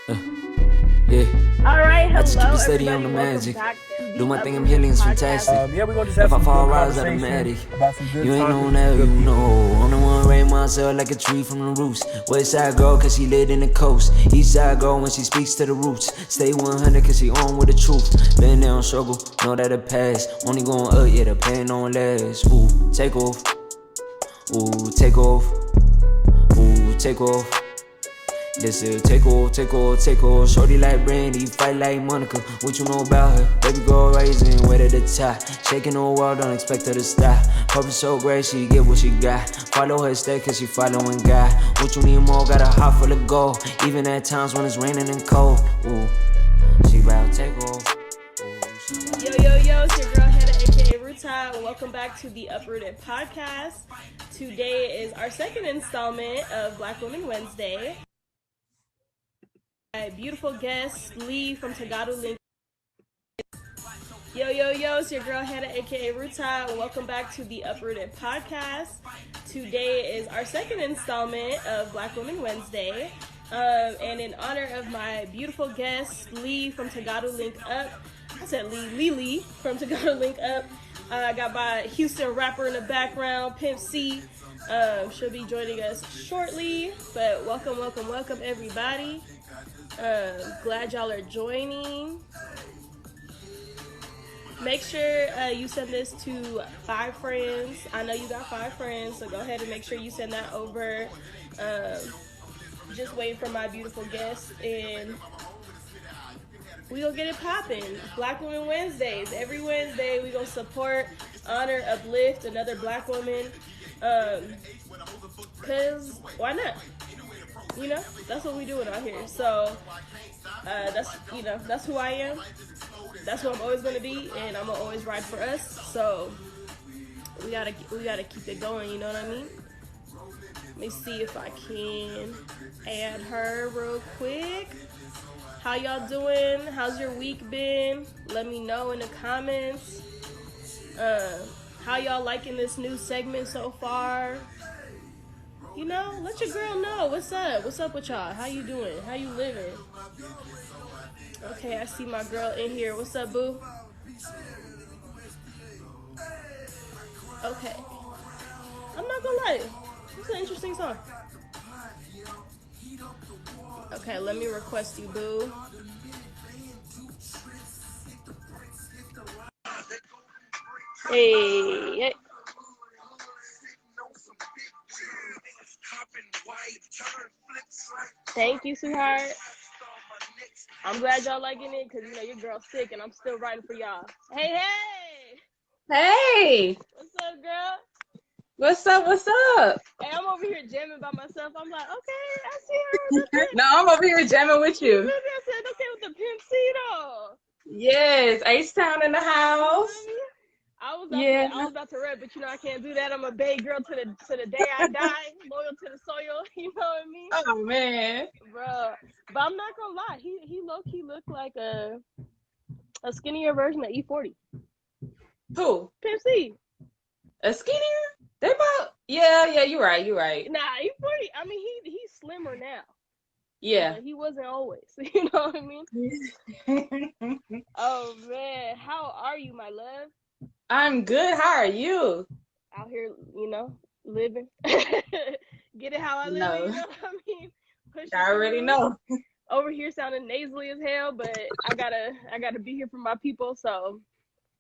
Yeah, All right, I just keep hello it steady on everybody. the Welcome magic. back to Do the my thing, I'm Uprooted healing, it's podcast. fantastic. Yeah, we're gonna just have If I some fall, good rise conversation automatic. about some good You ain't topics on with some that, good you people. know. I'm the one raise myself like a tree from the roots. West side girl, cause she lit in the coast. East side girl when she speaks to the roots. Stay 100 cause she on with the truth. Been there on struggle, know that it pass. Only going up, yeah, the pain don't last. Ooh, take off. Ooh, take off. Ooh, take off. This is take off. Shorty like Brandy, fight like Monica. What you know about her? Baby girl rising, wet at the top. Shaking the world, don't expect her to stop. Purpose so great, she get what she got. Follow her step, cause she following God. What you need more, got a heart full of gold. Even at times when it's raining and cold. Ooh, she bout take off. Yo, it's your girl Hannah, aka Ruta, and welcome back to the Uprooted podcast. Today is our second installment of Black Women Wednesday. My beautiful guest, Lee from Tegaru Link Up. Yo, it's your girl Hannah, aka Ruta, and welcome back to the Uprooted podcast. Today is our second installment of Black Women Wednesday. And in honor of my beautiful guest, Lee from Tegaru Link Up, I said Leelee from Tegaru Link Up. I got my Houston rapper in the background, Pimp C. She'll be joining us shortly, but welcome everybody. Glad y'all are joining. Make sure you send this to 5 friends. I know you got 5 friends, so go ahead and make sure you send that over. Just waiting for my beautiful guest, and we gonna get it popping. Black Women Wednesdays. Every Wednesday we gonna support, honor, uplift another Black woman. Cause why not? You know, that's what we doing out here. So that's who I am. That's who I'm always gonna be, and I'm gonna always ride for us. So we gotta keep it going. You know what I mean? Let me see if I can add her real quick. How y'all doing? How's your week been? Let me know in the comments. How y'all liking this new segment so far? You know, let your girl know. What's up? What's up with y'all? How you doing? How you living? Okay, I see my girl in here. What's up, boo? Okay. I'm not gonna lie. It's an interesting song. Okay, let me request you, boo. Hey. Thank you, sweetheart. I'm glad y'all liking it, because, you know, your girl's sick, and I'm still writing for y'all. Hey! Hey, What's up, girl? what's up? What's up? Hey, I'm over here jamming by myself. I'm like, okay, I see her. No, I'm over here jamming with You you. I said, okay, with the Pimp C, though. Yes, H-Town in the house. I was Yeah. about to rap, but you know I can't do that. I'm a Bay girl to the day I die, loyal to the soil. You know what I mean, Oh man. bro? But I'm not gonna lie, he low key looked like a skinnier version of E40. Who? Pimp C. A skinnier? They both. Yeah. You're right. Nah, E40. I mean, he's slimmer now. Yeah. But he wasn't always. You know what I mean? Oh man, how are you, my love? I'm good. How are you? Out here, you know, living. Get it how I live it, No, you know what I mean? Pushing I already through. know. Over here sounding nasally as hell, but I gotta be here for my people, so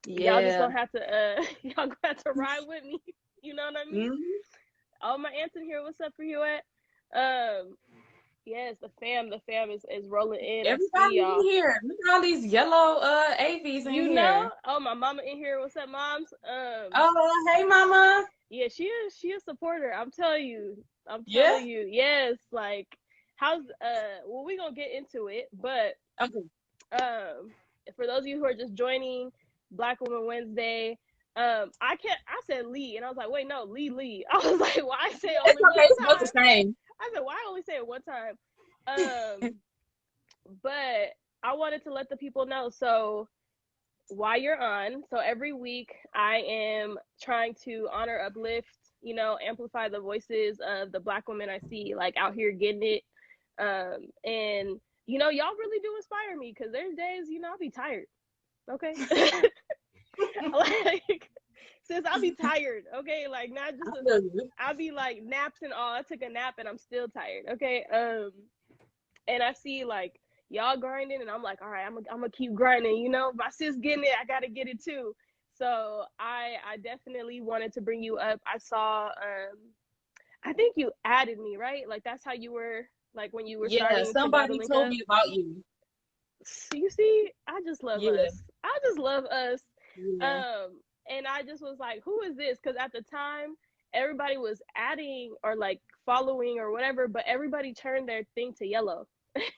y'all just Yeah. gonna have to y'all gonna have to ride with me. You know what I mean? Mm-hmm. All my aunts in here, what's up for you at? Yes, the fam is rolling in. I see Everybody in y'all. here. Look at all these yellow AVs in You know? here. Oh, my mama in here. What's up, moms? Oh, hey, mama. Yeah, she is a supporter. I'm telling you. Yeah. Yes, like how's well, we gonna get into it, but Okay. um for those of you who are just joining Black Woman Wednesday, I said Lee, and I was like, wait, no, Lee. I was like, why I say it It's only okay. one It's both the time? same. I said, why only say it one time? But I wanted to let the people know. So while you're on, so every week I am trying to honor, uplift, you know, amplify the voices of the Black women I see like out here getting it. And you know, y'all really do inspire me, because there's days, you know, I'll be tired. Okay. Like, since I'll be tired, okay, like not just I'll be like naps and all. I took a nap and I'm still tired, okay. And I see like y'all grinding, and I'm like, all right, I'm gonna keep grinding. You know, my sis getting it, I gotta get it too. So I definitely wanted to bring you up. I saw I think you added me, right? Like that's how you were, like when you were starting to go to somebody Link told Up. me about you. You see, I just love Yeah. us. I just love us. Yeah. And I just was like, who is this? Because at the time, everybody was adding or like following or whatever, but everybody turned their thing to yellow.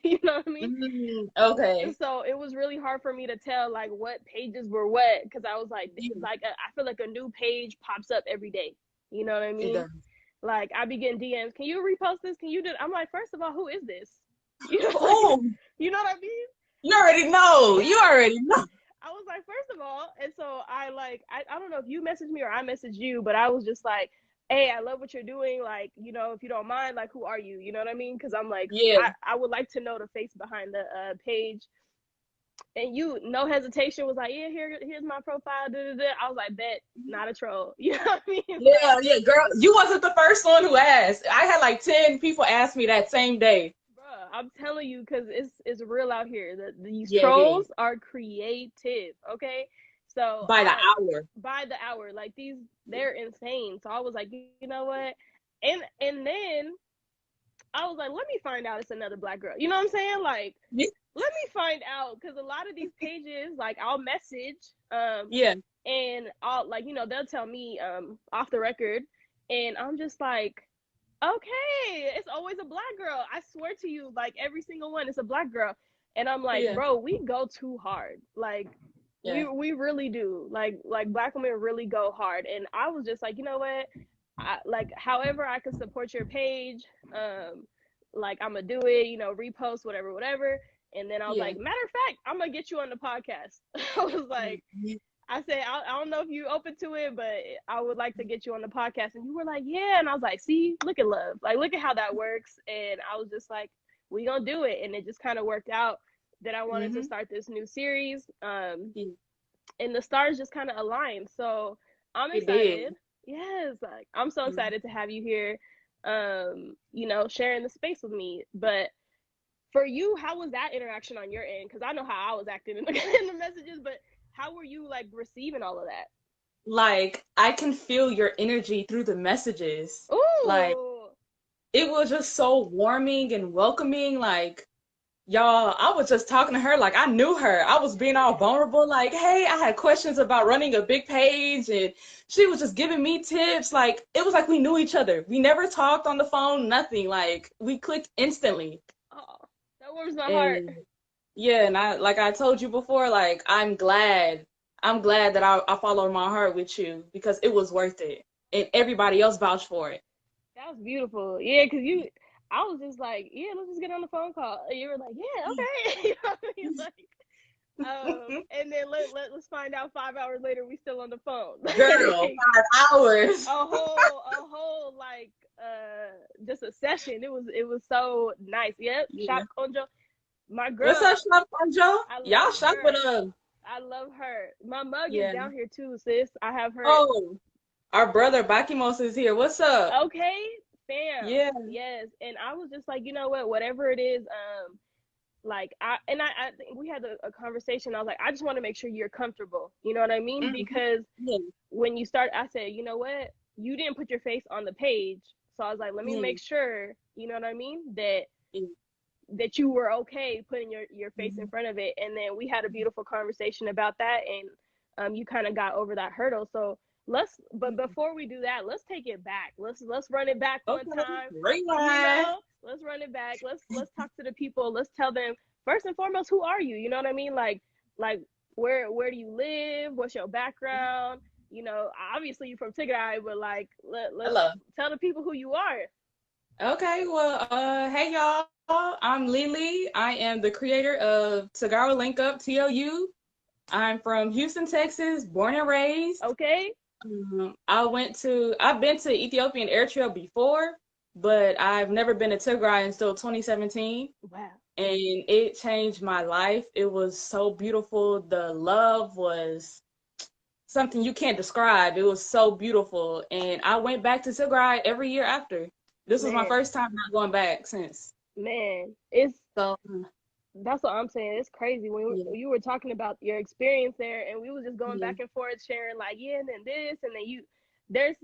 You know what I mean? Okay. So it was really hard for me to tell like what pages were what, because I was like, Yeah. I feel like a new page pops up every day. You know what I It mean? does. Like I be getting DMs. Can you repost this? Can you do? I'm like, first of all, who is this? You know, Oh, like, you know what I mean? you already know. You already know. I was like, first of all, and so I don't know if you messaged me or I messaged you, but I was just like, hey, I love what you're doing. Like, you know, if you don't mind, like, who are you? You know what I mean? Because I'm like, Yeah. I would like to know the face behind the page. And you, no hesitation, was like, yeah, here's my profile. Da, da, da. I was like, bet, not a troll. You know what I mean? Yeah, Like, yeah, girl. You wasn't the first one who asked. I had like 10 people ask me that same day. bruh, I'm telling you, because it's real out here. These Yeah, it is. trolls are creative, okay? So By the hour. by the hour, like they're insane. So I was like, you know what? And then I was like, let me find out it's another black girl. You know what I'm saying? Like, Yeah. let me find out, because a lot of these pages, like I'll message, Yeah. and I'll like, you know, they'll tell me off the record, and I'm just like, okay, it's always a black girl. I swear to you, like every single one is a black girl. And I'm like, Yeah. bro, we go too hard. Like Yeah. we really do. Like black women really go hard. And I was just like, you know what? Like however I could support your page, like I'm gonna do it, you know, repost, whatever. And then I was Yeah. like, matter of fact, I'm gonna get you on the podcast. I was like, I said, I don't know if you open to it, but I would like to get you on the podcast. And you were like, yeah. And I was like, see, look at love. Like, look at how that works. And I was just like, we gonna do it. And it just kind of worked out that I wanted to start this new series. Yeah. And the stars just kind of aligned. So I'm It did. excited. Yes, like I'm so excited to have you here. You know, sharing the space with me. But for you, how was that interaction on your end? Because I know how I was acting in in the messages, but how were you like receiving all of that? Like, I can feel your energy through the messages. Like, Ooh. it was just so warming and welcoming. Like, y'all, I was just talking to her like I knew her. I was being all vulnerable, like, hey, I had questions about running a big page, and she was just giving me tips. Like, it was like we knew each other. We never talked on the phone, nothing. Like, we clicked instantly. Oh, that warms my heart. And yeah, and like I told you before, like, I'm glad. I'm glad that I followed my heart with you, because it was worth it. And everybody else vouched for it. That was beautiful. Yeah, because I was just like, yeah, let's just get on the phone call. And you were like, yeah, okay. You know what I mean? Like, and then let's find out 5 hours later we still on the phone. Girl, Like, 5 hours. a whole like just a session. It was so nice. Yep. Yeah. Shop Konjo. My girl. What's up, Shop Joe? I Y'all love shop her. with them. I love her. My mug is Yeah. down here too, sis. I have her. Oh, our brother Bakimos is here. What's up? Okay, fam. Yeah. Yes. And I was just like, you know what, whatever it is, like I think we had a conversation. I was like, I just want to make sure you're comfortable. You know what I mean? Because Yeah. when you start, I said, you know what, you didn't put your face on the page. So I was like, let me make sure, you know what I mean, that you were okay putting your face in front of it. And then we had a beautiful conversation about that, and you kind of got over that hurdle. So but before we do that, let's take it back. Let's run it back one time. Rewind. You know, let's run it back. Let's talk to the people. Let's tell them, first and foremost, who are you? You know what I mean? Like where do you live? What's your background? You know, obviously you're from Tigray, but like let's tell the people who you are. Okay, well, hey y'all. I'm Leelee. I am the creator of Tegaru Link Up, TLU. I'm from Houston, Texas, born and raised. Okay. I've been to Ethiopia and Eritrea before, but I've never been to Tigray until 2017. Wow. And it changed my life. It was so beautiful. The love was something you can't describe. It was so beautiful. And I went back to Tigray every year after. This was my Man, first time not going back since. man, it's So, that's what I'm saying. It's crazy when yeah, you were talking about your experience there, and we was just going yeah, back and forth, sharing like, yeah, and then this, and then you. There's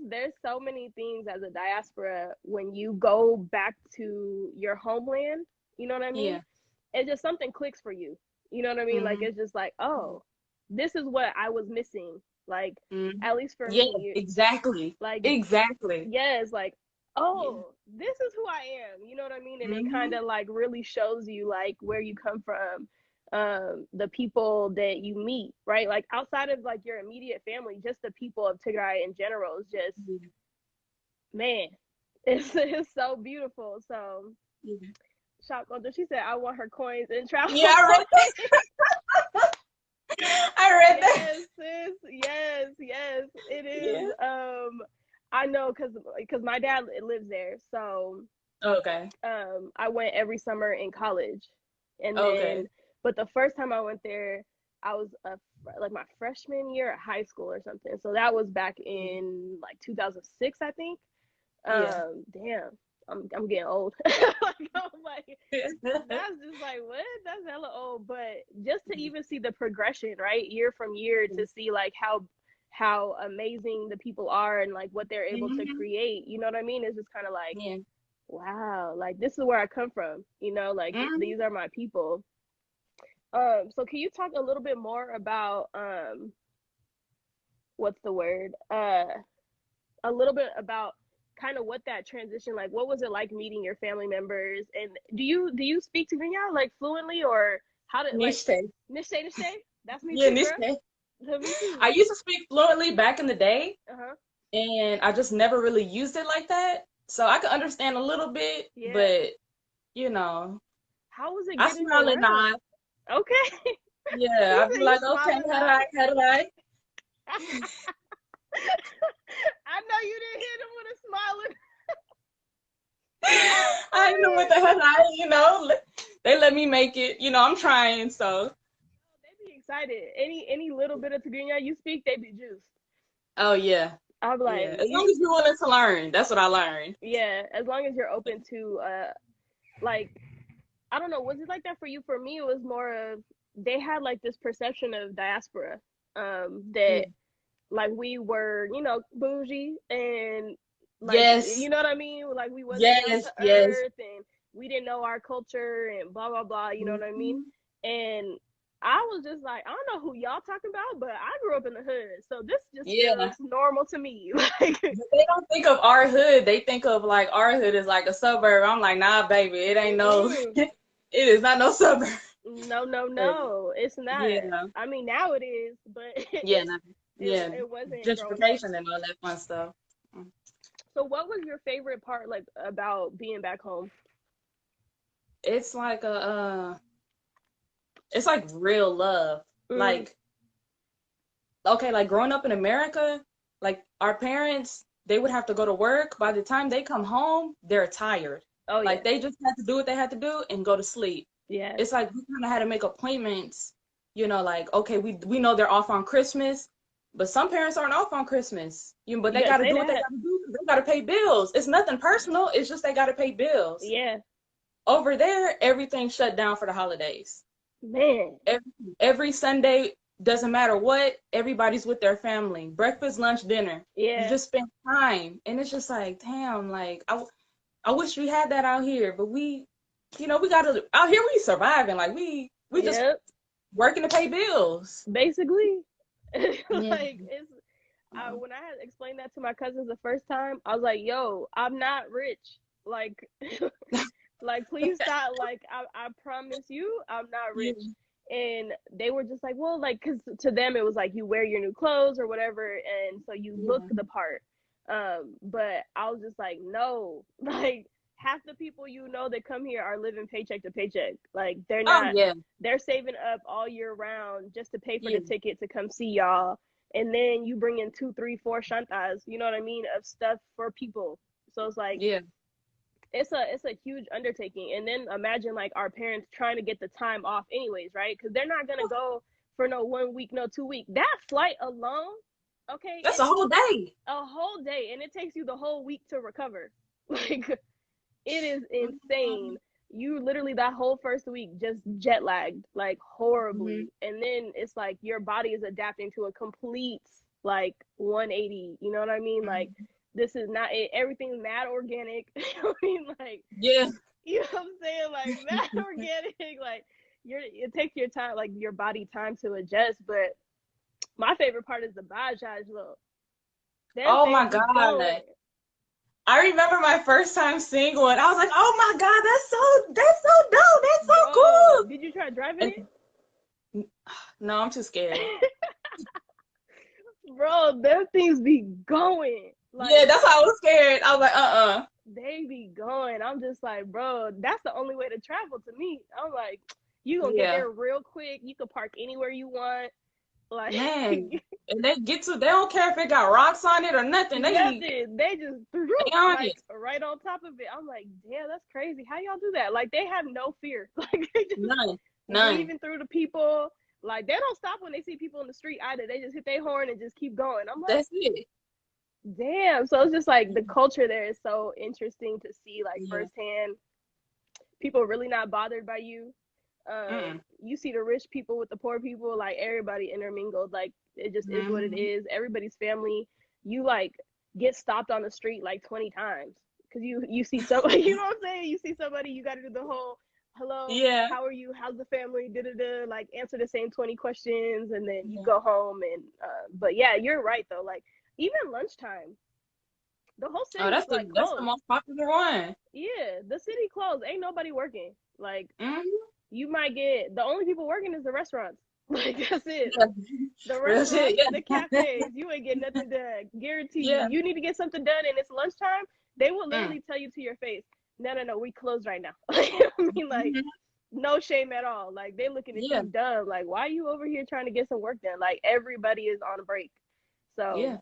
so many things as a diaspora when you go back to your homeland. You know what I mean? yeah. It's just something clicks for you. You know what I mean? Like Hmm. it's just like, oh, this is what I was missing. Like Hmm. at least for Yeah, me, exactly. like Exactly. yes, like Yeah. oh, this is who I am. You know what I mean? And it kind Hmm. of like really shows you like where you come from, the people that you meet, right? Like outside of like your immediate family, just the people of Tigray in general is just man, it's so beautiful. So Yeah. shop culture. She said, "I want her coins and travel Yeah, I read coins." that. I read that. Yes, sis. Yes, yes. It is. Yeah. I know because my dad lives there, so Okay. I went every summer in college, and then Okay. but the first time I went there, I was like my freshman year at high school or something. So that was back in like 2006, I think. Yeah. Damn, I'm getting old. Like I'm like Yeah. that's just like what? That's hella old. But just to even see the progression, right, year from year, to see like how amazing the people are and like what they're able to Mhm. create. You know what I mean? It's just kind of like Yeah. wow, like this is where I come from. Like Mhm. these are my people. So can you talk a little bit more about what's the word? A little bit about kind of what that transition like. What was it like meeting your family members? And do you speak Tigrinya like fluently, or how did like Nishte. Nishtay? That's me Yeah, too, girl. Nishte. Me too. I used to speak fluently back in the day, Uh huh. and I just never really used it like that. So I could understand a little bit, Yeah. but you know, How was it I getting to smile and learn? nod. Okay. Yeah, You I'd be say you like, okay, smile and how do nod. I, how do I? I know you didn't hit him with a smile. I know what the hell they let me make it. I'm trying, so. They be excited. Any little bit of Tigrinya you speak, they be juiced. Oh yeah, I'm like, yeah. As when long you, as you're willing to learn, that's what I learned. yeah, as long as you're open to, like, I don't know, was it like that for you? For me, it was more of they had like this perception of diaspora, that Yeah. like we were, bougie and like, Yes, you know what I mean? Like we wasn't down yes, to yes. earth and we didn't know our culture and blah blah blah. You know what I mean? Mhm. And I was just like, I don't know who y'all talking about, but I grew up in the hood, so this just feels Yeah. normal to me. Like, They don't think of our hood. They think of like our hood is like a suburb. I'm like, nah, baby, it ain't no, mm-mm. it is not no suburb. No, no, But no, it's not. yeah, I mean, now it is, but yeah, it nah, it, yeah, it wasn't growing up. gentrification and all that fun stuff. So, what was your favorite part like about being back home? It's like it's like real love. Mm, Like, okay, like growing up in America, like our parents, they would have to go to work. By the time they come home, they're tired. oh Like yeah, they just had to do what they had to do and go to sleep. yeah, It's like we kind of had to make appointments, like okay, we know they're off on Christmas, but some parents aren't off on Christmas. But you they better got to say do what they that. got to do. They got to pay bills. It's nothing personal. It's just they got to pay bills. Yeah, Over there, everything shut down for the holidays. man, Every, every Sunday, doesn't matter what, everybody's with their family. Breakfast, lunch, dinner. You yeah, just spend time. And it's just like, damn, like, I wish we had that out here, but we got to, out here, we surviving. Like, we just yep. working to pay bills. Basically, Yeah. like it's. When I had explained that to my cousins the first time, I was like, "Yo, I'm not rich. Like, like please stop. Like, I promise you, I'm not Yeah. rich." And they were just like, "Well, like, cause to them it was like you wear your new clothes or whatever, and so you look Yeah. the part." But I was just like, "No, like." Half the people that come here are living paycheck to paycheck. Like they're Oh, not, yeah. they're saving up all year round just to pay for Yeah. the ticket to come see y'all, and then you bring in two, three, four shantas, you know what I mean, of stuff for people. So it's like Yeah. it's a huge undertaking. And then imagine like our parents trying to get the time off anyways, right? Because they're not gonna go for no 1 week, no 2 week. That flight alone, okay, That's a whole day. a whole day, and it takes you the whole week to recover. Like, it is insane. You literally that whole first week just jet lagged like horribly, and then it's like your body is adapting to a complete like 180. You know what I mean? Like, this is not it. Everything's mad organic. You know what I mean? Like, Yeah. you know what I'm saying? Like, mad organic. Like, it takes your time, like your body time to adjust. But my favorite part is the bagage look. Oh my God. I remember my first time seeing one. I was like, oh my God, that's so dope. That's so cool. Did you try driving it? No, I'm too scared. Bro, them things be going. Like, yeah, that's why I was scared. I was like, they be going. I'm just like, bro, that's the only way to travel to me. I'm like, you gonna get there real quick. You can park anywhere you want. Like, man, and they don't care if it got rocks on it or nothing. They just threw like right on top of it. I'm like, damn, that's crazy. How y'all do that? Like, they have no fear. Like, they just none. Even through the people. Like, they don't stop when they see people in the street either. They just hit their horn and just keep going. I'm like, that's it. Damn. So it's just like the culture there is so interesting to see, like, firsthand. People really not bothered by you. You see the rich people with the poor people, like, everybody intermingled. Like, it just is what it is. Everybody's family. You like get stopped on the street like 20 times because you see somebody. You know what I'm saying? You see somebody, you got to do the whole hello, how are you, how's the family, like answer the same 20 questions, and then you go home. And but yeah, you're right though. Like, even lunchtime, the whole city that's like that's the most popular one. Yeah, the city closed. Ain't nobody working. Like, you might get, the only people working is the restaurants. Like, that's it. The restaurants, the cafes, you ain't getting nothing done. Guarantee you. You need to get something done and it's lunchtime, they will literally tell you to your face, no, we closed right now. I mean, like, no shame at all. Like, they looking at you dumb. Like, why are you over here trying to get some work done? Like, everybody is on a break. So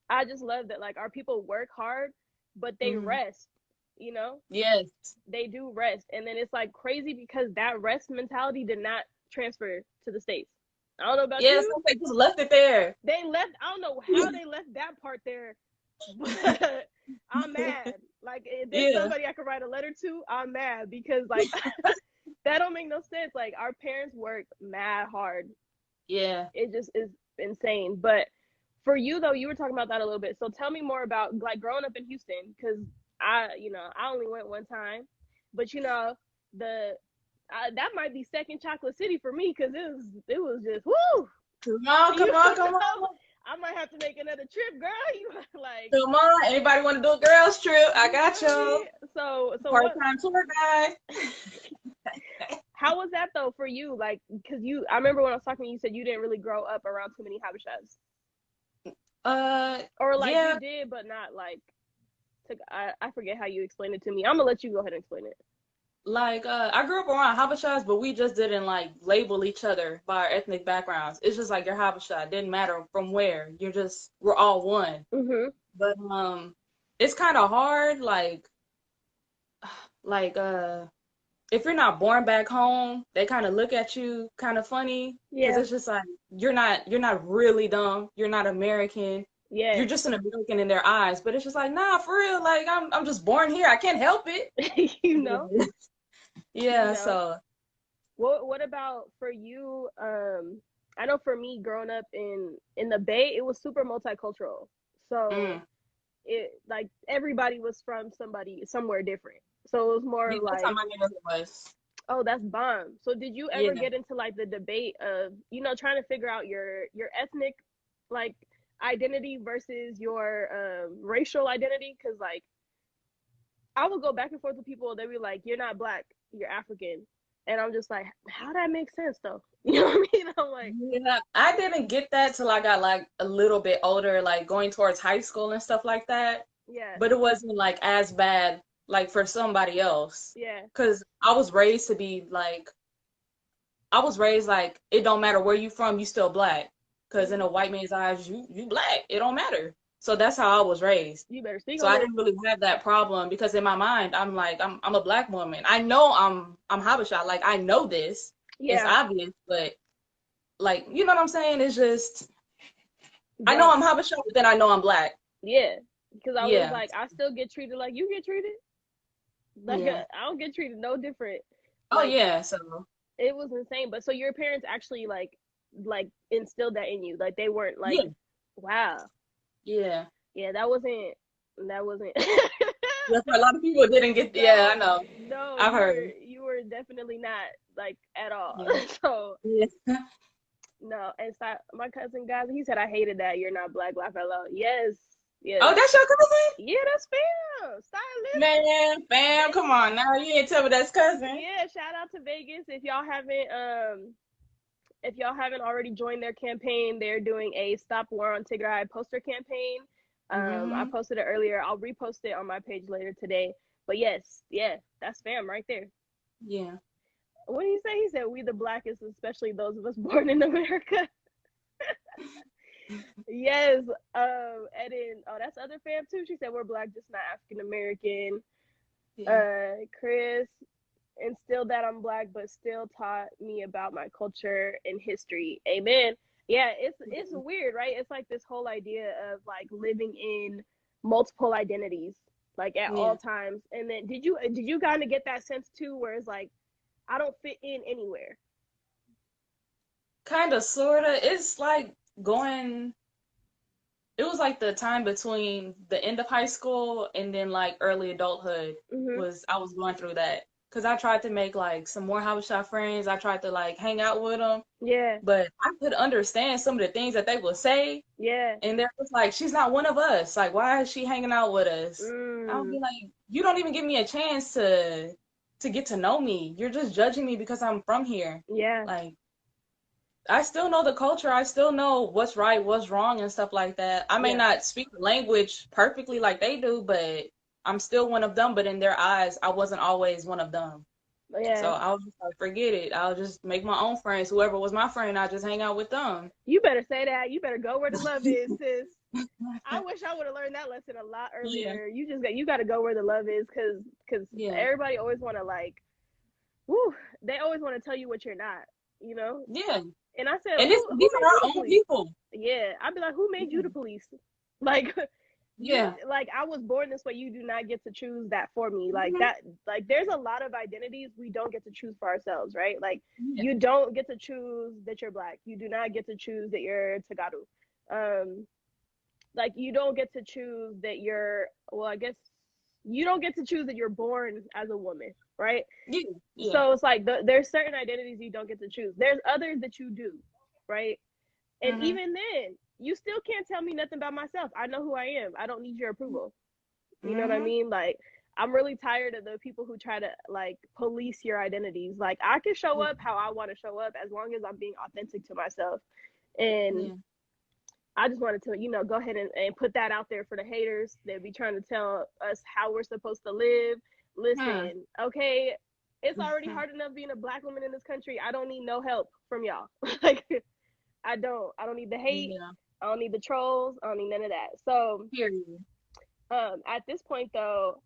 I just love that, like, our people work hard, but they rest, you know? Yes. They do rest. And then it's like crazy because that rest mentality did not transfer to the States. I don't know about you. So they just left it there. They left, I don't know how they left that part there, but I'm mad. Like, if there's somebody I could write a letter to, I'm mad because, like, that don't make no sense. Like, our parents work mad hard. Yeah. It just is insane. But for you, though, you were talking about that a little bit. So tell me more about, like, growing up in Houston, because I only went one time. But, you know, that might be second chocolate city for me because it was just, woo! Come on. I might have to make another trip, girl. You like, come on. Anybody want to do a girls trip? I got you. So part-time tour guide. How was that though for you? Like, because I remember when I was talking to you, you said you didn't really grow up around too many Habeshas. Or like you did, but not like. I forget how you explained it to me. I'm gonna let you go ahead and explain it. Like, I grew up around Habeshas, but we just didn't like label each other by our ethnic backgrounds. It's just like, you're Habesha. It didn't matter from where. We're all one. But it's kind of hard. Like, if you're not born back home, they kind of look at you kind of funny. Because it's just like, you're not really dumb. You're not American. Yeah, you're just an American in their eyes. But it's just like, nah, for real. Like, I'm just born here. I can't help it. You know. Yeah. You know? So. What about for you? I know for me, growing up in the Bay, it was super multicultural. So it like everybody was from somewhere different. So it was more like. That's how my neighborhood was. Oh, that's bomb. So did you ever get into like the debate of, you know, trying to figure out your ethnic like identity versus your racial identity? Because like I would go back and forth with people, they'd be like, you're not Black, you're African, and I'm just like, how that makes sense though? You know what I mean? I'm like, I didn't get that till I got like a little bit older, like going towards high school and stuff like that. But it wasn't like as bad like for somebody else. Because I was raised like it don't matter where you from, you still Black. Because in a white man's eyes, you Black. It don't matter. So that's how I was raised. You better speak So on I it. didn't really have that problem because in my mind, I'm like, I'm a black woman. I know I'm Habesha. Like, I know this. It's Yeah. obvious, but like, you know what I'm saying? It's just, I know Bro. I'm Habesha, but then I know I'm black. Yeah. Because I was Yeah. like, I still get treated like you get treated. Like, Yeah. I don't get treated no different. Oh Like, yeah. So it was insane. But so your parents actually like instilled that in you. Like, they weren't like, yeah. wow. Yeah. Yeah, that wasn't. Yes, a lot of people didn't get. Yeah, I know. No, I've heard. you were definitely not like at all. Yeah. So Yeah. no, and so my cousin guys, he said I hated that you're not black, laugh out loud. Yes, yes, Oh, that's your cousin? yeah, that's fam. Stylist. Man, fam, come on now. You ain't tell me that's cousin. Yeah, shout out to Vegas. If y'all haven't already joined their campaign, they're doing a Stop War on Tigray poster campaign. I Mm-hmm. posted it earlier. I'll repost it on my page later today. But yes, yeah, that's fam right there. Yeah. What did he say? He said we the blackest, especially those of us born in America. Yes. And then that's other fam too. She said we're black, just not African American. Yeah. Chris instilled that I'm black, but still taught me about my culture and history. Amen. Yeah, it's weird, right? It's like this whole idea of like living in multiple identities, like at Yeah. all times. And then did you kind of get that sense too, where it's like I don't fit in anywhere? Kind of, sort of. It's like going, it was like the time between the end of high school and then like early adulthood Mm-hmm. I was going through that. Because I tried to make like some more Habesha friends. I tried to like hang out with them. Yeah, But I could understand some of the things that they would say. yeah. And they're just like, she's not one of us. Like, why is she hanging out with us? I'll be Mm, like, you don't even give me a chance to get to know me. You're just judging me because I'm from here. yeah, Like, I still know the culture. I still know what's right, what's wrong, and stuff like that. I may yeah, not speak the language perfectly like they do, but I'm still one of them. But in their eyes, I wasn't always one of them. So yeah. I was just like, forget it. I'll just make my own friends. Whoever was my friend, I just hang out with them. You better say that. You better go where the love is, sis. I wish I would have learned that lesson a lot Yeah, earlier. You got to go where the love is, cause yeah, everybody always want to like, woo, they always want to tell you what you're not, you know. yeah. And I said, And who these are made you our the own police? people. Yeah, I'd be like, who made you Yeah, the police? Like, you yeah. like I was born this way. You do not get to choose that for me. Like Hmm. that. Like there's a lot of identities we don't get to choose for ourselves, right? Like Yeah, you don't get to choose that you're black. You do not get to choose that you're Tegaru. Like you don't get to choose that you're. Well, I guess you don't get to choose that you're born as a woman, right? yeah, yeah. So it's like there's certain identities you don't get to choose. There's others that you do, right? And Hmm. even then, you still can't tell me nothing about myself. I know who I am. I don't need your approval. You know what I Hmm. mean? Like, I'm really tired of the people who try to like police your identities. Like, I can show Yeah, up how I want to show up as long as I'm being authentic to myself. And yeah. I just wanted to, go ahead and put that out there for the haters that be trying to tell us how we're supposed to live. Hmm. Listen, okay, it's already hard enough being a black woman in this country. I don't need no help from y'all. Like, I don't. I don't need the hate. Yeah. I don't need the trolls. I don't need none of that. So, Period. at this point, though,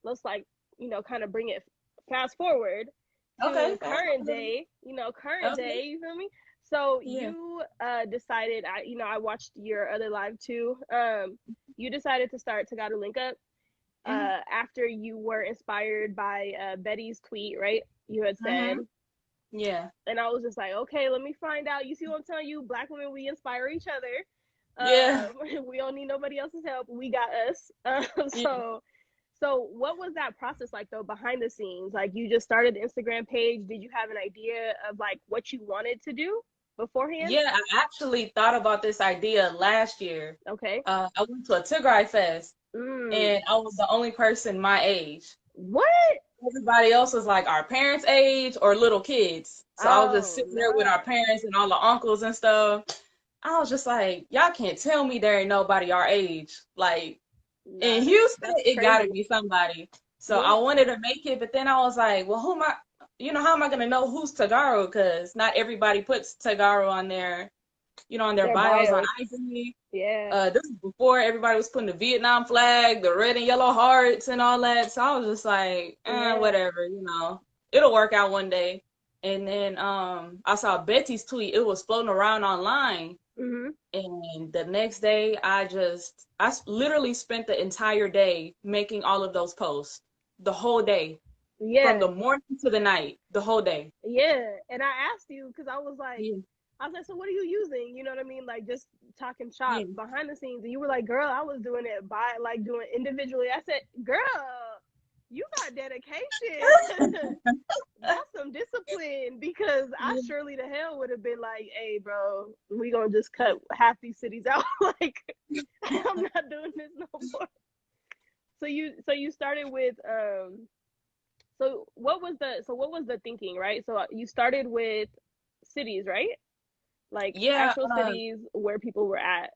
let's kind of bring it fast forward Okay. to current day. Current Okay. day. You feel me? So Yeah. you decided. I watched your other live too. You decided to start Tegaru Link Up Hmm. after you were inspired by Betty's tweet, right? You had said, Hmm. Yeah. and I was just like, okay, let me find out. You see what I'm telling you? Black women, we inspire each other. Yeah. We don't need nobody else's help. We got us. Yeah. So what was that process like though behind the scenes? Like you just started the Instagram page. Did you have an idea of like what you wanted to do beforehand? Yeah, I actually thought about this idea last year. Okay. I went to a Tigray fest Mm. and I was the only person my age. What? Everybody else was like our parents' age or little kids. So I was just Oh sitting there with our no. parents and all the uncles and stuff. I was just like, y'all can't tell me there ain't nobody our age. Like in Nah, Houston, that's it gotta crazy. be somebody. So I Yeah. wanted to make it, but then I was like, well, how am I gonna know who's Tegaru? Because not everybody puts Tegaru on their on their bios on IG. Yeah. This is before everybody was putting the Vietnam flag, the red and yellow hearts and all that. So I was just like, whatever, it'll work out one day. And then I saw Betty's tweet. It was floating around online. Mm-hmm. And the next day, I literally spent the entire day making all of those posts. The whole day. Yeah. From the morning to the night. The whole day. Yeah. And I asked you because I was like, so what are you using? You know what I mean? Like just talking shop behind the scenes. And you were like, girl, I was doing it doing individually. I said, girl, you got dedication. That's some discipline, because I surely the hell would have been like, hey bro, we gonna just cut half these cities out. Like, I'm not doing this no more. So you started with so what was the thinking, right? So you started with cities, right? Like actual cities where people were at.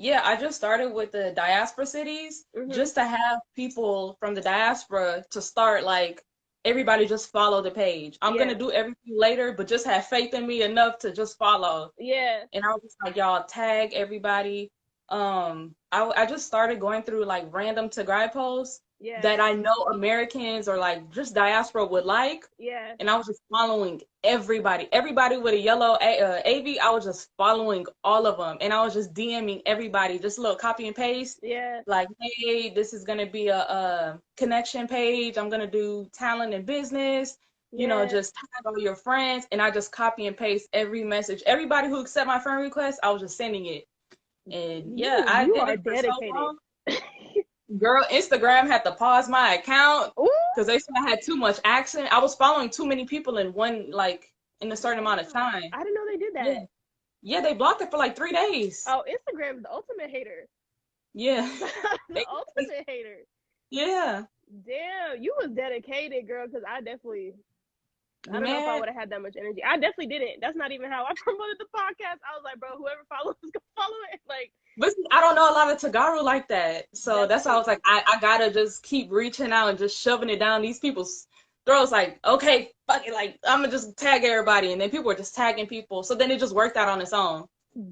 Yeah, I just started with the diaspora cities, just to have people from the diaspora to start, like, everybody just follow the page. I'm going to do everything later, but just have faith in me enough to just follow. Yeah. And I was just like, y'all tag everybody. I just started going through like random Tigray posts that I know Americans or like just diaspora would like. Yeah. And I was just following everybody with a yellow AV. I was just following all of them, and I was just DMing everybody, just a little copy and paste. Yeah. Like, hey, this is gonna be a connection page. I'm gonna do talent and business. Just tag all your friends, and I just copy and paste every message. Everybody who accept my friend request, I was just sending it. And I did it for dedicated. So long. Girl, Instagram had to pause my account because they said I had too much action. I was following too many people in a certain amount of time. I didn't know they did that. Yeah, they blocked it for like 3 days. Oh, Instagram's the ultimate hater. Yeah. The ultimate hater. Yeah. Damn, you was dedicated, girl, because I don't know if I would have had that much energy. I definitely didn't. That's not even how I promoted the podcast. I was like, bro, whoever follows is gonna follow it. Like, but I don't know a lot of Tegaru like that. So that's why I was like, I gotta just keep reaching out and just shoving it down these people's throats. Like, okay, fuck it. Like, I'm gonna just tag everybody. And then people were just tagging people. So then it just worked out on its own.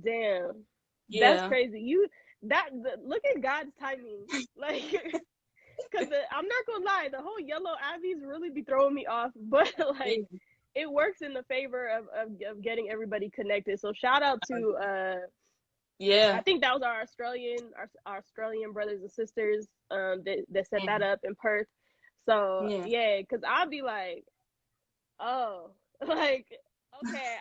Damn. Yeah. That's crazy. Look at God's timing. Like, because I'm not gonna lie, the whole yellow Abby's really be throwing me off. But like, it works in the favor of getting everybody connected. So shout out to I think that was our Australian brothers and sisters that set that up in Perth. So because I'll be like, oh, like, okay,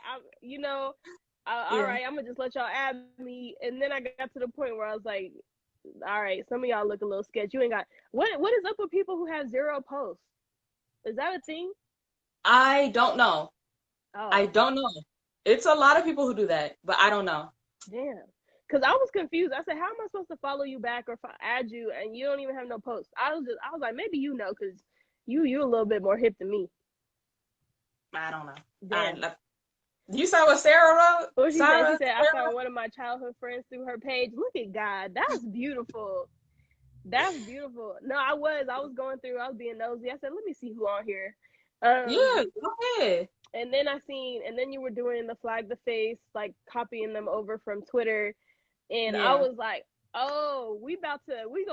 all right, I'm gonna just let y'all add me. And then I got to the point where I was like, all right, some of y'all look a little sketch. You ain't got what is up with people who have 0 posts? Is that a thing? I don't know. Oh. I don't know. It's a lot of people who do that, but I don't know. Damn. Because I was confused. I said, how am I supposed to follow you back or add you and you don't even have no posts? I was like, maybe because you a little bit more hip than me. I don't know. Damn. You saw what Sarah wrote? What she said? She said, I found one of my childhood friends through her page. Look at God. That's beautiful. That's beautiful. No, I was going through. I was being nosy. I said, let me see who on here. Yeah, go ahead. And then and then you were doing the flag the face, like copying them over from Twitter. And I was like, oh, we gonna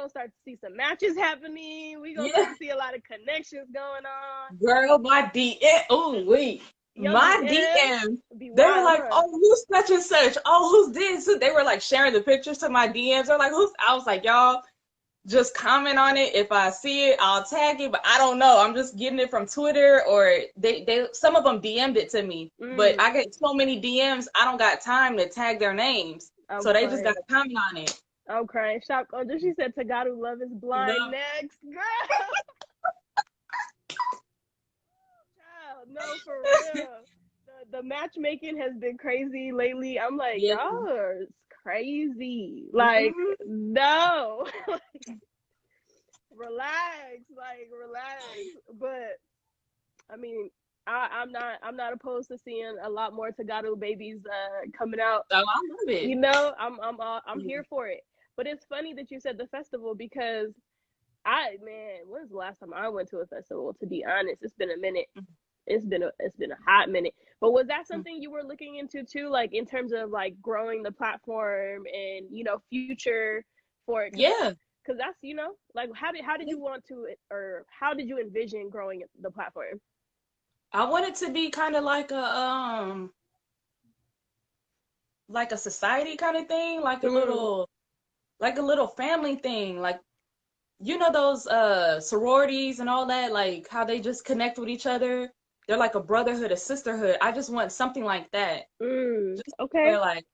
start to see some matches happening. We gonna start to see a lot of connections going on. Girl, my DM, my DMs, they were like, oh, who's such and such? Oh, who's this? They were like sharing the pictures to my DMs. They're like, I was like, y'all just comment on it. If I see it, I'll tag it, but I don't know. I'm just getting it from Twitter, or they some of them DM'd it to me, but I get so many DMs, I don't got time to tag their names. So they just got to comment on it. Okay, shock. Oh, she said Tegaru love is blind. No. Next, girl. Child, no, for real. The matchmaking has been crazy lately. I'm like, y'all are crazy. Like, no. Relax. But I mean, I'm not opposed to seeing a lot more Tegaru babies coming out. Oh, I love it. I'm here for it. But it's funny that you said the festival, because when's the last time I went to a festival? To be honest, it's been a minute. It's been a hot minute. But was that something you were looking into too, like in terms of like growing the platform and, you know, future for it? Yeah. Because that's, you know, like how did you want to, or how did you envision growing the platform? I want it to be kind of like a society kind of thing, like a little family thing, like, you know, those sororities and all that, like how they just connect with each other. They're like a brotherhood, a sisterhood. I just want something like that. Just Okay. where, like,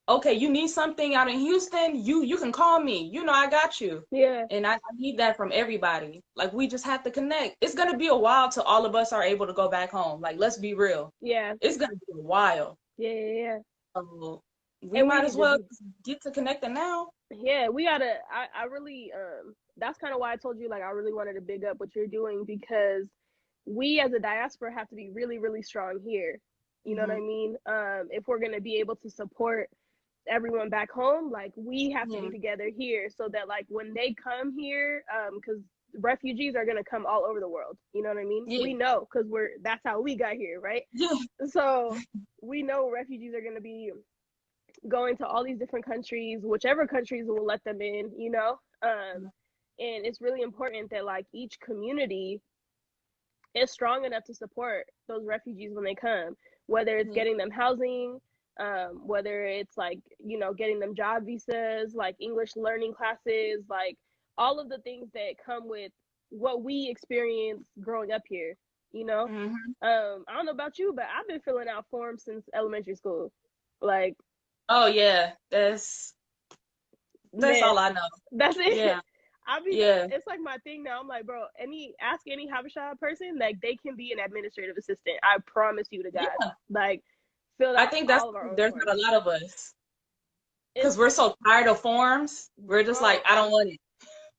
okay, you need something out in Houston, you can call me. You know, I got you. Yeah. And I need that from everybody. Like, we just have to connect. It's gonna be a while till all of us are able to go back home. Like, let's be real. Yeah. It's gonna be a while. Yeah. So we And we might need as to well get to connecting now. yeah, we gotta, I really, that's kind of why I told you, like, I really wanted to big up what you're doing, because we as a diaspora have to be really, really strong here. You know what I mean? If we're gonna be able to support everyone back home, like, we have to be together here, so that like when they come here, because refugees are gonna come all over the world. You know what I mean? Yeah. We know, because that's how we got here, right? Yeah. So we know refugees are gonna be going to all these different countries, whichever countries will let them in, you know. And it's really important that like each community is strong enough to support those refugees when they come, whether it's getting them housing, whether it's like, you know, getting them job visas, like English learning classes, like all of the things that come with what we experienced growing up here, you know. I don't know about you, but I've been filling out forms since elementary school. Like, Oh yeah, that's man, all I know. that's it. Yeah. It's like my thing now. I'm like, bro, ask any Habesha person, like they can be an administrative assistant. I promise you to God. Yeah. Like, fill I out think that's, all of our own there's forms. not a lot of us because we're so tired of forms. We're just like, I don't want it.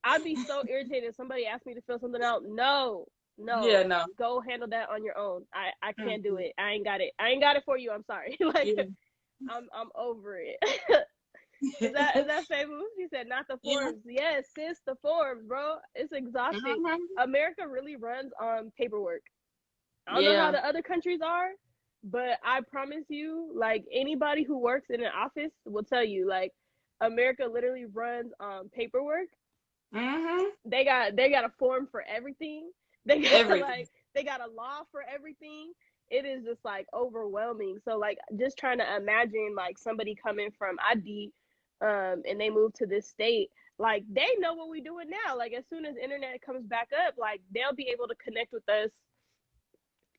I'd be so irritated if somebody asked me to fill something out. No, Yeah, no. go handle that on your own. I can't do it. I ain't got it. I ain't got it for you. I'm sorry. Like, Yeah. I'm over it. Is that Fabu? She said not the forms. Yes, sis, the forms, bro. It's exhausting. America really runs on paperwork. I don't know how the other countries are, but I promise you, like anybody who works in an office will tell you, like America literally runs on paperwork. They got a form for everything. They got they got a law for everything. It is just like overwhelming. So like just trying to imagine like somebody coming from ID, and they move to this state, like they know what we're doing now. Like as soon as internet comes back up, like they'll be able to connect with us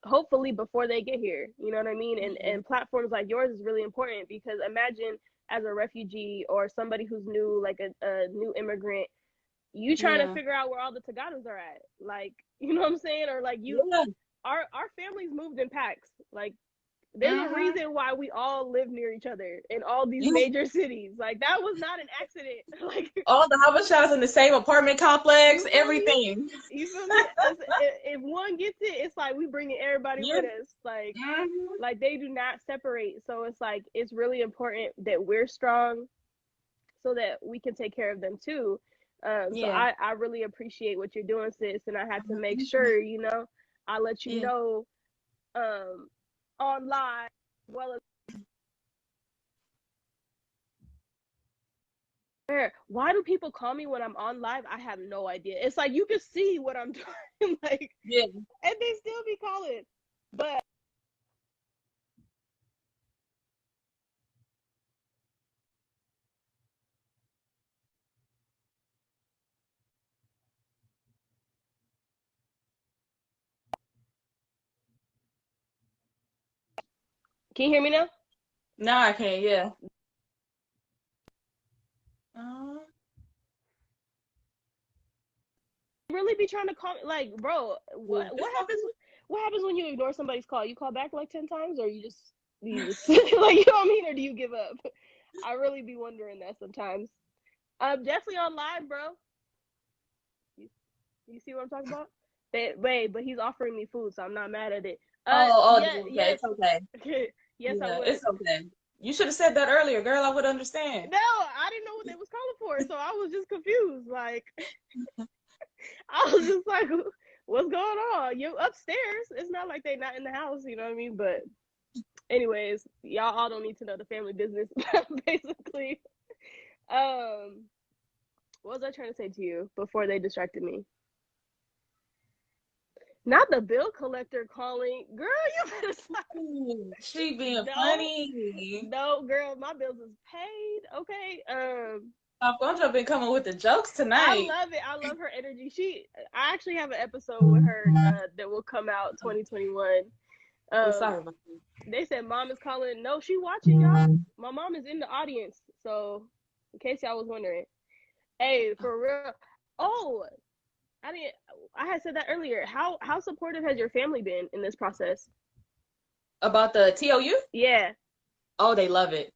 hopefully before they get here. You know what I mean? And platforms like yours is really important, because imagine as a refugee or somebody who's new, like a new immigrant, you trying to figure out where all the Taganos are at. Like, you know what I'm saying? Or like our families moved in packs. Like there's a reason why we all live near each other in all these major cities. Like that was not an accident. Like all the Habeshas in the same apartment complex, everything. You feel me? If one gets it, it's like we bringing everybody with us. Like, like they do not separate. So it's like it's really important that we're strong, so that we can take care of them too. So I really appreciate what you're doing, sis, and I had to make sure, you know, I let you know on live, well as why do people call me when I'm on live? I have no idea. It's like you can see what I'm doing, like, and they still be calling. But can you hear me now? No, I can't. Yeah. Really be trying to call me, like, bro, what happens? What happens when you ignore somebody's call? You call back like 10 times, or you just like, you know what I mean, or do you give up? I really be wondering that sometimes. I'm definitely on live, bro. You see what I'm talking about? Wait, but he's offering me food, so I'm not mad at it. Okay, yes. It's okay. Yes, yeah, I would. It's okay. You should have said that earlier, girl. I would understand. No, I didn't know what they was calling for, so I was just confused. Like, I was just like, what's going on? You upstairs. It's not like they not in the house, you know what I mean? But Anyways, y'all all don't need to know the family business, basically. What was I trying to say to you before they distracted me? Not the bill collector calling. Girl, you better stop. She being No, funny. no, girl, my bills is paid. Okay. Alfonso been coming with the jokes I tonight. love it. I love her energy. I actually have an episode with her that will come out 2021. Sorry about They said mom is calling. No, she watching, y'all. My mom is in the audience. So, in case y'all was wondering, hey, for real. Oh, I didn't. I had said that earlier. How supportive has your family been in this process? about the TOU? Yeah, Oh, they love it.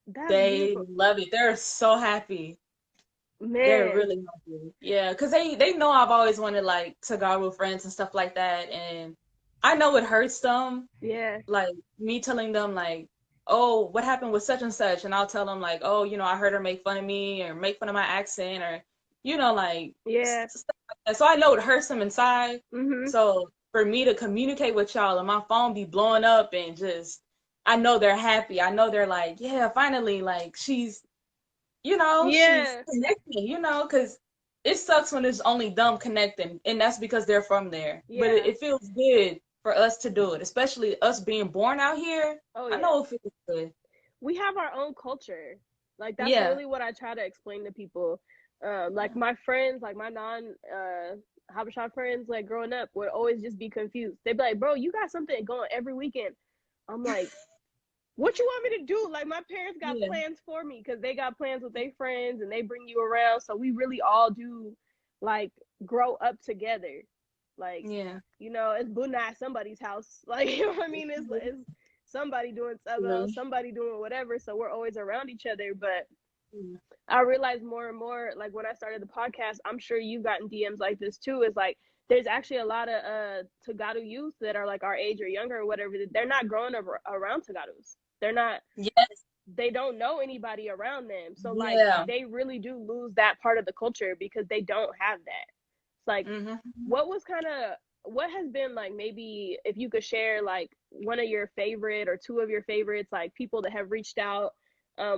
that's They beautiful, love it. They're so happy. They're man. really happy. Yeah, because they know I've always wanted like Tegaru friends and stuff like that. And I know it hurts them, Yeah, like me telling them like, oh, what happened with such and such? And I'll tell them like, oh, I heard her make fun of me or make fun of my accent or, like yeah. stuff like that. So I know it hurts them inside. Mhm. So for me to communicate with y'all and my phone be blowing up and just, I know they're happy. I know they're like, yeah, finally, like she's she's Yeah, connecting, because it sucks when it's only them connecting, and that's because they're from there. But it, yeah. it feels good for us to do it, especially us being born out here. Oh I yeah. know it feels good. We have our own culture. Like that's Yeah. really what I try to explain to people. Like my friends, like my non Habesha friends, like growing up would always just be confused. They'd be like, "Bro, you got something going every weekend." I'm like, "What you want me to do?" Like my parents got Yeah. plans for me because they got plans with their friends and they bring you around. So we really all do like grow up together. Like, Yeah. it's Buna at somebody's house. Like, you know what I mean? It's somebody doing Really. somebody doing whatever. So we're always around each other. But Yeah. I realized more and more, like when I started the podcast, I'm sure you've gotten DMs like this too. Is like there's actually a lot of Tagadu youth that are like our age or younger or whatever. They're not growing up around Tagadus. They're not. Yes. They don't know anybody around them. So like Yeah. they really do lose that part of the culture because they don't have that. It's like Mm-hmm. what has been like, maybe if you could share like one of your favorite or two of your favorites, like people that have reached out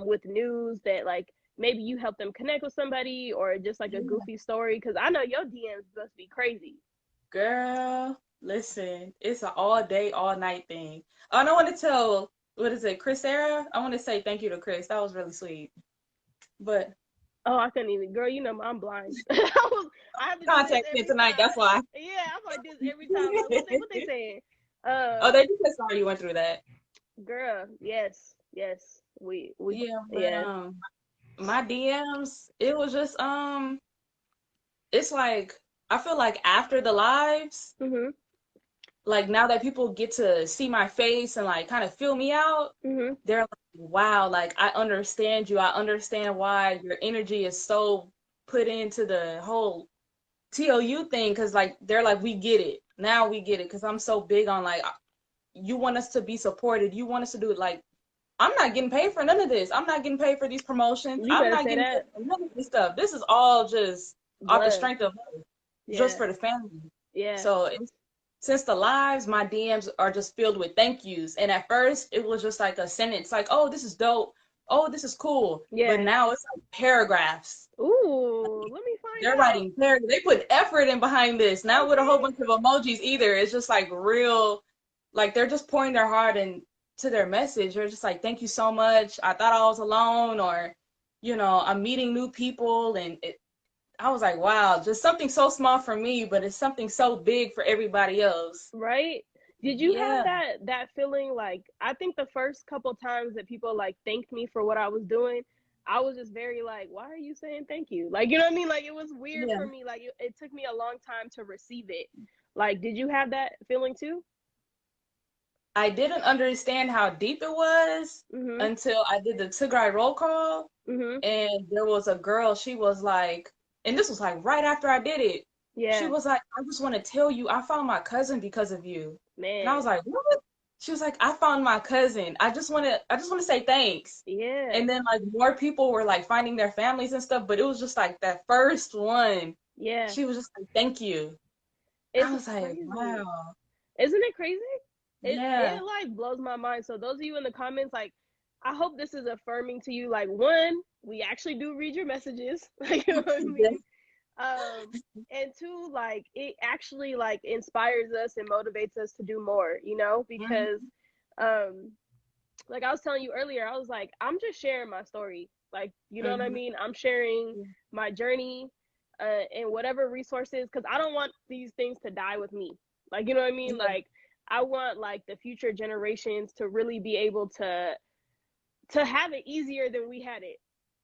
with news that like maybe you help them connect with somebody or just like a Yeah. goofy story, because I know your DMs must be crazy. Girl, listen, it's an all day, all night thing. Oh, and I want to tell, what is it, Chris Sarah? I want to say thank you to Chris. That was really sweet. But Oh, I couldn't even, girl, I'm blind. I have to do this contact me every tonight, time. that's why. Yeah, I'm like this every time. Like what they saying? Oh, they just said sorry you went through that. Girl, yes, we Yeah, but yeah. my DMs, it was just it's like I feel like after the lives, Mhm, like now that people get to see my face and like kind of feel me out, mhm. they're like, wow, like I understand you. I understand why your energy is so put into the whole TOU thing, because like they're like, we get it. Now we get it, because I'm so big on like you want us to be supported. You want us to do it. Like I'm not getting paid for none of this. I'm not getting paid for these promotions. You I'm better not say getting paid that. for none of this stuff. This is all just off the Blood. strength of just Yeah, for the family. yeah. So since the lives, my DMs are just filled with thank yous. And at first, it was just like a sentence, like, "Oh, this is dope. Oh, this is cool." But Yeah. now it's like paragraphs. Ooh, let me find They're out. writing paragraphs. They put effort in behind this, not with a whole Okay. bunch of emojis either. It's just like real, like they're just pouring their heart into their message. They're just like, "Thank you so much. I thought I was alone," or, "I'm meeting new people," and I was like, wow, just something so small for me, but it's something so big for everybody else. Right? Did you have Yeah. that feeling? Like, I think the first couple times that people like thanked me for what I was doing, I was just very like, why are you saying thank you? Like, you know what I mean? Like, it was weird Yeah. for me. Like, it took me a long time to receive it. Like, did you have that feeling too? I didn't understand how deep it was Mhm. until I did the Tigray roll call. Mhm. And there was a girl, she was like, and this was like right after I did it. She Yeah, was like, I just want to tell you, I found my cousin because of you. And I was man. like, what? She was like, I found my cousin. I just want to say thanks. Yeah. And then like more people were like finding their families and stuff, but it was just like that first one. Yeah. She was just like, thank you. I It's was like, crazy. wow. Isn't it crazy? it like blows my mind. So those of you in the comments, like, I hope this is affirming to you. Like, one, we actually do read your messages. Like, you know what I mean? And two, like, it actually like inspires us and motivates us to do more, you know, because like I was telling you earlier, I was like, I'm just sharing my story. Like, you know what I mean? I'm sharing my journey and whatever resources, because I don't want these things to die with me. Like, you know what I mean? Like, I want like the future generations to really be able to have it easier than we had it.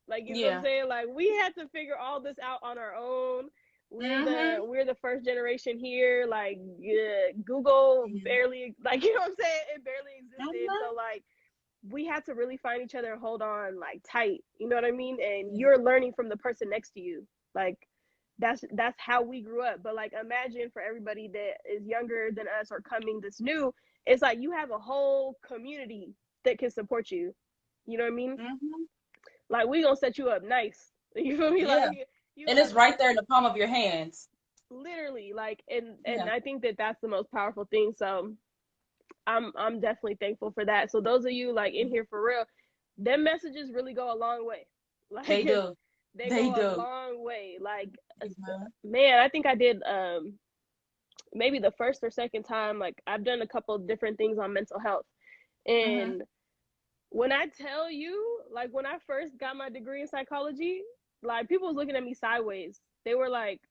Like, you know what I'm saying? Like, we had to figure all this out on our own. We're the first generation here. Like, Google barely, like, you know what I'm saying? It barely existed. So like, we had to really find each other and hold on like tight. You know what I mean? And you're learning from the person next to you. Like, that's how we grew up. But like, imagine for everybody that is younger than us or coming this new, it's like you have a whole community that can support you. You know what I mean? Like, we gonna set you up nice. You feel me? Like, and it's right there in the palm of your hands. Literally, like, and I think that that's the most powerful thing. So I'm definitely thankful for that. So those of you like in here for real, them messages really go a long way. Like, they do. They go a long way. Like, man, I think I did maybe the first or second time. Like, I've done a couple of different things on mental health, and when I tell you, like, when I first got my degree in psychology, like, people was looking at me sideways. They were like,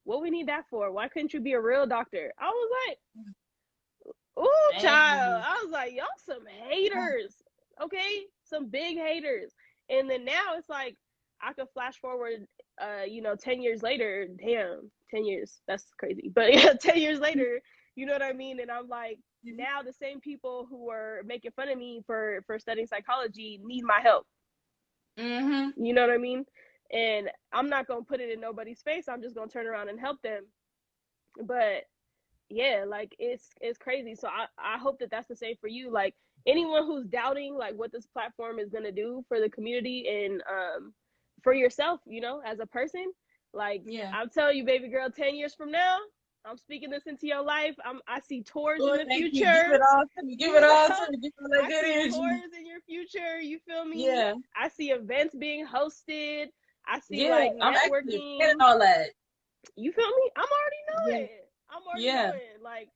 what we need that for? Why couldn't you be a real doctor? I was like, ooh, child. I was like, y'all some haters. Okay? Some big haters. And then now it's like, I could flash forward, 10 years later. Damn, 10 years. That's crazy. But yeah, 10 years later, you know what I mean? And I'm like, now the same people who were making fun of me for studying psychology need my help. You know what I mean? And I'm not going to put it in nobody's face. I'm just going to turn around and help them. But yeah, like, it's crazy. So I hope that that's the same for you. Like, anyone who's doubting like what this platform is going to do for the community and for yourself, you know, as a person, like, I'm telling you, baby girl, 10 years from now, I'm speaking this into your life. I see tours in the future. Give it all to me. Give it all to me. Give it that good energy. Tours in your future. You feel me? Yeah. I see events being hosted. I see like networking. I'm all that. You feel me? I'm already knowing. I'm already knowing. Like,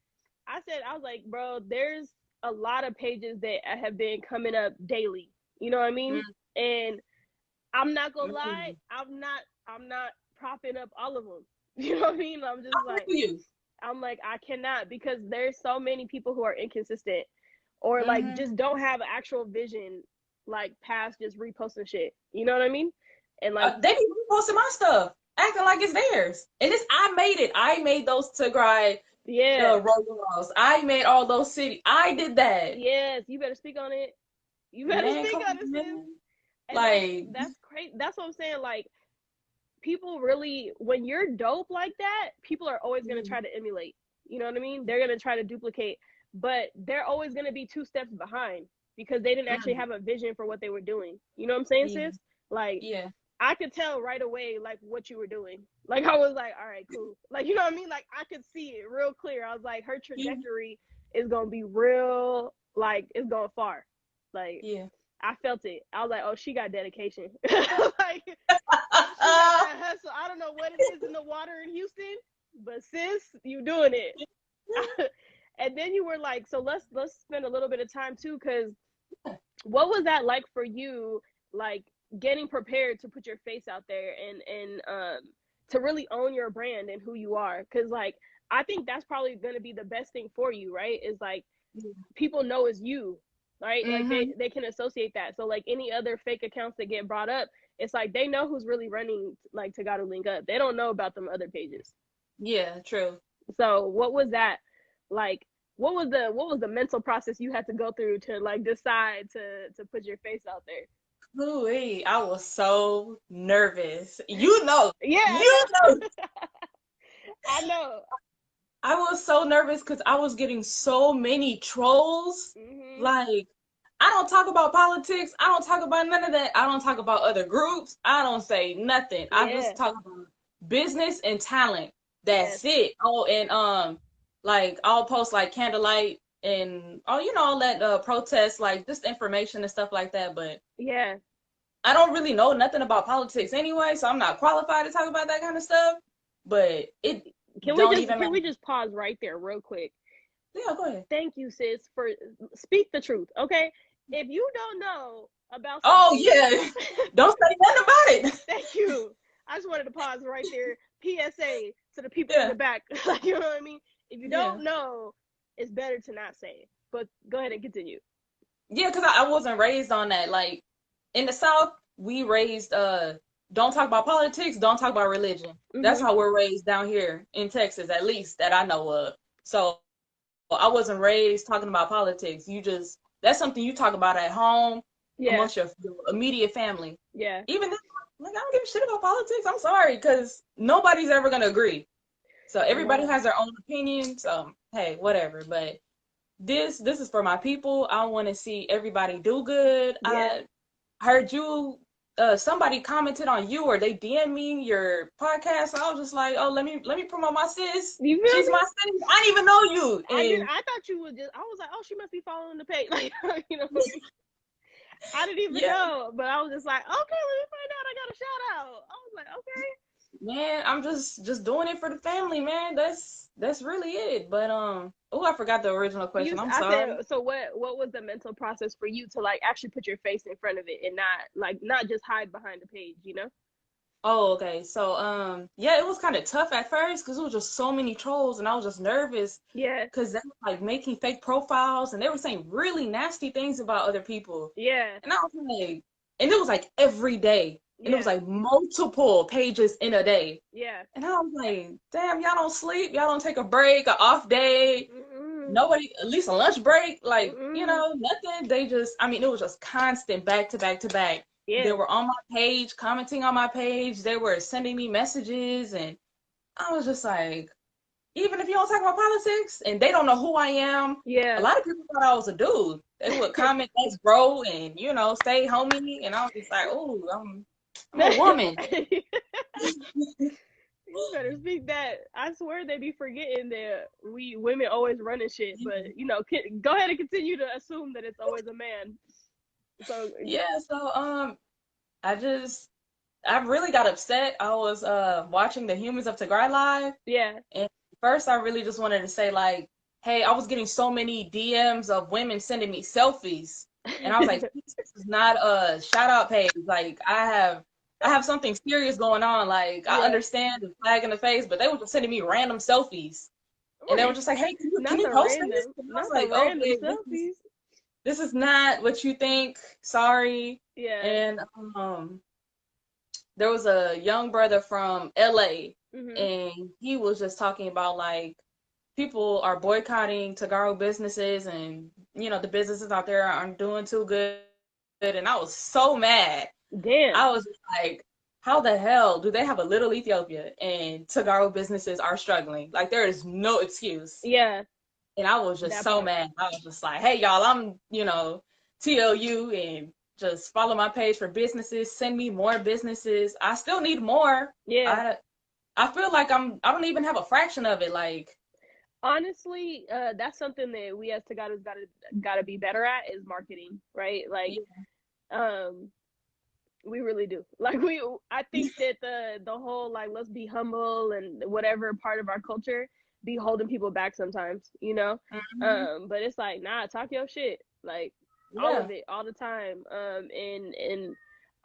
I was like, bro, there's a lot of pages that have been coming up daily. You know what I mean? And I'm not gonna lie, I'm not propping up all of them. You know what I mean? I'm just like, I'm like, I cannot, because there's so many people who are inconsistent or like just don't have actual vision, like, past just reposting shit. You know what I mean? And like, they be reposting my stuff, acting like it's theirs. And I made it. I made those Tigrayan rolls. I made all those cities. I did that. Yes, you better speak on it. You better speak on it, sis. Like, that's crazy. That's what I'm saying. Like, people really, when you're dope like that, people are always going to try to emulate. You know what I mean? They're going to try to duplicate, but they're always going to be 2 steps behind because they didn't actually have a vision for what they were doing. You know what I'm saying, sis? Like, I could tell right away, like, what you were doing. Like, I was like, all right, cool. Like, you know what I mean? Like, I could see it real clear. I was like, her trajectory is going to be real, like, it's going far. Like, I felt it. I was like, oh, she got dedication. Like, she got that hustle. I don't know what it is in the water in Houston, but sis, you doing it. And then you were like, so let's spend a little bit of time too, because what was that like for you, like, getting prepared to put your face out there and to really own your brand and who you are? Because, like, I think that's probably going to be the best thing for you, right? Is like, people know it's you. Right? Like, they can associate that. So like, any other fake accounts that get brought up, it's like they know who's really running like Tegaru Link Up. They don't know about them other pages. Yeah, true. So what was that like? What was the mental process you had to go through to like decide to put your face out there? Ooh, I was so nervous. You know. Yeah. You know. I know. I was so nervous because I was getting so many trolls. Like, I don't talk about politics. I don't talk about none of that. I don't talk about other groups. I don't say nothing. I just talk about business and talent. That's it. Oh, and like, I'll post like candlelight and all that protests, like just information and stuff like that. But Yeah. I don't really know nothing about politics anyway, so I'm not qualified to talk about that kind of stuff. But it Can we don't just even matter. pause right there real quick? Yeah, go ahead. Thank you, sis, for speak the truth, okay? If you don't know about Oh something, yeah, don't say nothing about it. thank you. I just wanted to pause right there. PSA to the people in Yeah, the back. Like, you know what I mean? If you yeah, don't know, it's better to not say it. But go ahead and continue. yeah. Because I wasn't raised on that. Like in the South, we raised don't talk about politics, don't talk about religion. That's Mm-hmm. how we're raised down here in Texas, at least that I know of. So I wasn't raised talking about politics. That's something you talk about at home Yeah. amongst your immediate family. Yeah. Even then, like I don't give a shit about politics. I'm sorry, because nobody's ever gonna agree. So everybody No. has their own opinion. So hey, whatever. But this is for my people. I want to see everybody do good. Yeah. I heard you. Somebody commented on you, or they DM me your podcast. So I was just like, oh, let me promote my sis. You feel She's me? my sis. I didn't even know you, and I thought you would just. I was like, oh, she must be following the page. Like, you know, I didn't even yeah, know, but I was just like, okay, let me find out. I got a shout out. I was like, okay. man, I'm just doing it for the family, man. That's really it. But oh, I forgot the original question. I'm I sorry. said, so what was the mental process for you to like actually put your face in front of it and not just hide behind the page, you know? Oh, okay. So, yeah, it was kind of tough at first because it was just so many trolls, and I was just nervous Yeah, because they were like making fake profiles, and they were saying really nasty things about other people, yeah, and I was like, and it was like every day, and it was yeah, like multiple pages in a day, yeah. and I was like, damn, y'all don't sleep, y'all don't take a break, a off day, Mm-mm, nobody, at least a lunch break, like, mm-mm. nothing. They just, I mean, it was just constant back to back to back. They Yeah, were on my page, commenting on my page. They were sending me messages. And I was just like, even if you don't talk about politics and they don't know who I am, a yeah. lot of people thought I was a dude. They would comment, let's bro, and, stay homie. And I was just like, oh, I'm a woman. You better speak that. I swear they be forgetting that we women always running shit, but you know, go ahead and continue to assume that it's always a man. So Yeah, so I just I really got upset. I was watching the Humans of Tigray live, yeah, and first I really just wanted to say like, hey, I was getting so many DMs of women sending me selfies, and I was like, this is not a shout out page. Like I have something serious going on. Like I yeah. understand the flag in the face, but they were just sending me random selfies, and they were Right. just like, hey, can Not you the post this? random, And I was not the like, oh, random babe, selfies. this is not what you think. Sorry. Yeah. And there was a young brother from LA, Mhm. and he was just talking about like people are boycotting Tegaru businesses, and the businesses out there aren't doing too good. And I was so mad. Damn. I was like, how the hell do they have a little Ethiopia and Tegaru businesses are struggling? Like there is no excuse. Yeah. And I was just That so part. mad. I was just like, hey y'all, I'm TLU, and just follow my page for businesses. Send me more businesses. I still need more. Yeah. I feel like I don't even have a fraction of it. Like, Honestly, that's something that we as Tagadas gotta be better at is marketing, right? Like, yeah, um, we really do. Like I think that the whole like let's be humble and whatever part of our culture be holding people back sometimes, you know. hmm But it's like nah, talk your shit, like all yeah, of it, all the time. And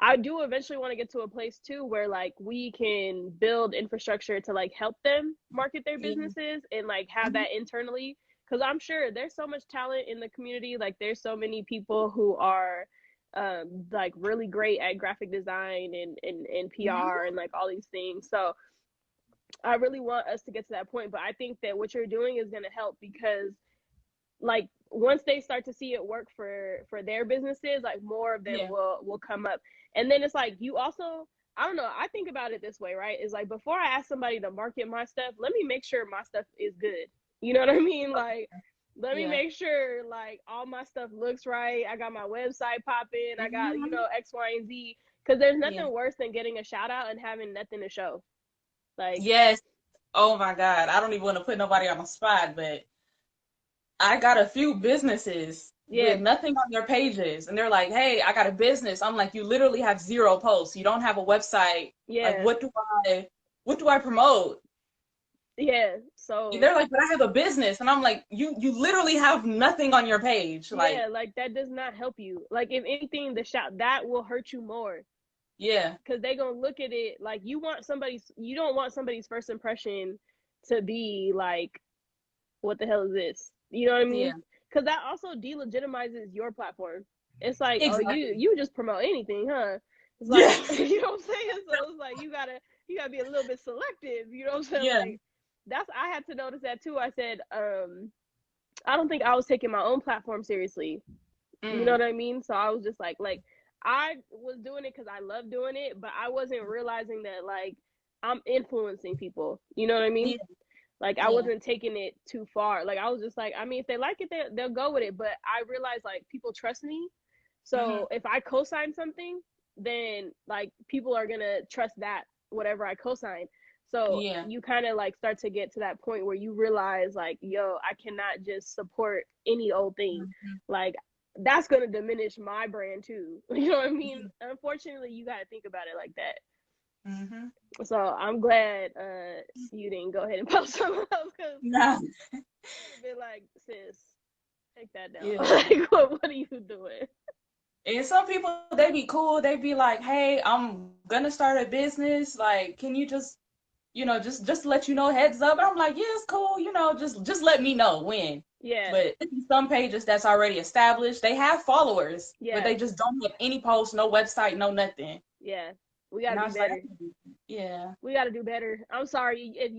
I do eventually want to get to a place too where like we can build infrastructure to like help them market their yeah, businesses and like have hmm that internally because I'm sure there's so much talent in the community. Like there's so many people who are like really great at graphic design and hmm PR and like all these things. So I really want us to get to that point. But I think that what you're doing is gonna help because like once they start to see it work for their businesses, like more of them yeah, will come up. And then it's like you also I don't know, I think about it this way, right? It's like before I ask somebody to market my stuff, let me make sure my stuff is good. You know what I mean? Like let me yeah, make sure like all my stuff looks right. I got my website popping. I got, you hmm know, X, Y, and Z. Because there's yeah, nothing worse than getting a shout out and having nothing to show. Like, yes. Oh my God, I don't even want to put nobody on the spot, but I got a few businesses Yeah, with nothing on their pages, and they're like, "Hey, I got a business." I'm like, "You literally have zero posts. You don't have a website. Like, yeah, what do I promote?" yeah. And So they're like, "But I have a business," and I'm like, "You literally have nothing on your page. yeah, Like, like that does not help you. Like if anything, the shout that will hurt you more yeah, because they gonna look at it like you don't want somebody's first impression to be like, what the hell is this? You know what I yeah, mean? Because that also delegitimizes your platform. It's like, oh, exactly, you just promote anything, huh? It's like, yeah, you know what I'm saying? So it's like you gotta be a little bit selective. You know what I'm saying? yeah, Like that's I had to notice that too. I said, I don't think I was taking my own platform seriously. You know mm, what I mean? So I was just like I was doing it because I love doing it, but I wasn't realizing that like I'm influencing people. You know what I mean? yeah, Like I yeah, wasn't taking it too far. Like I was just like, I mean, if they like it, they'll go with it. But I realized like people trust me. mm-hmm, So if I co-sign something, then like people are gonna trust that whatever I co-sign. So yeah, you kind of like start to get to that point where you realize like, yo, I cannot just support any old thing. mm-hmm, Like that's gonna diminish my brand too. You know what I mean? yeah, Unfortunately, you got to think about it like that. mm-hmm. So I'm glad you didn't go ahead and post some of those because Nah, I would have been like, sis, take that down. yeah. Like, what are you doing? And some people, they be cool. They be like, "Hey, I'm gonna start a business. Like, can you just, just let you know, heads up?" And I'm like, "Yeah, it's cool. Just let me know when." Yeah, But some pages that's already established, they have followers, but yeah, they just don't have any posts, no website, no nothing. yeah. We gotta And I be was like, better. "Yeah, We gotta do better. I'm sorry if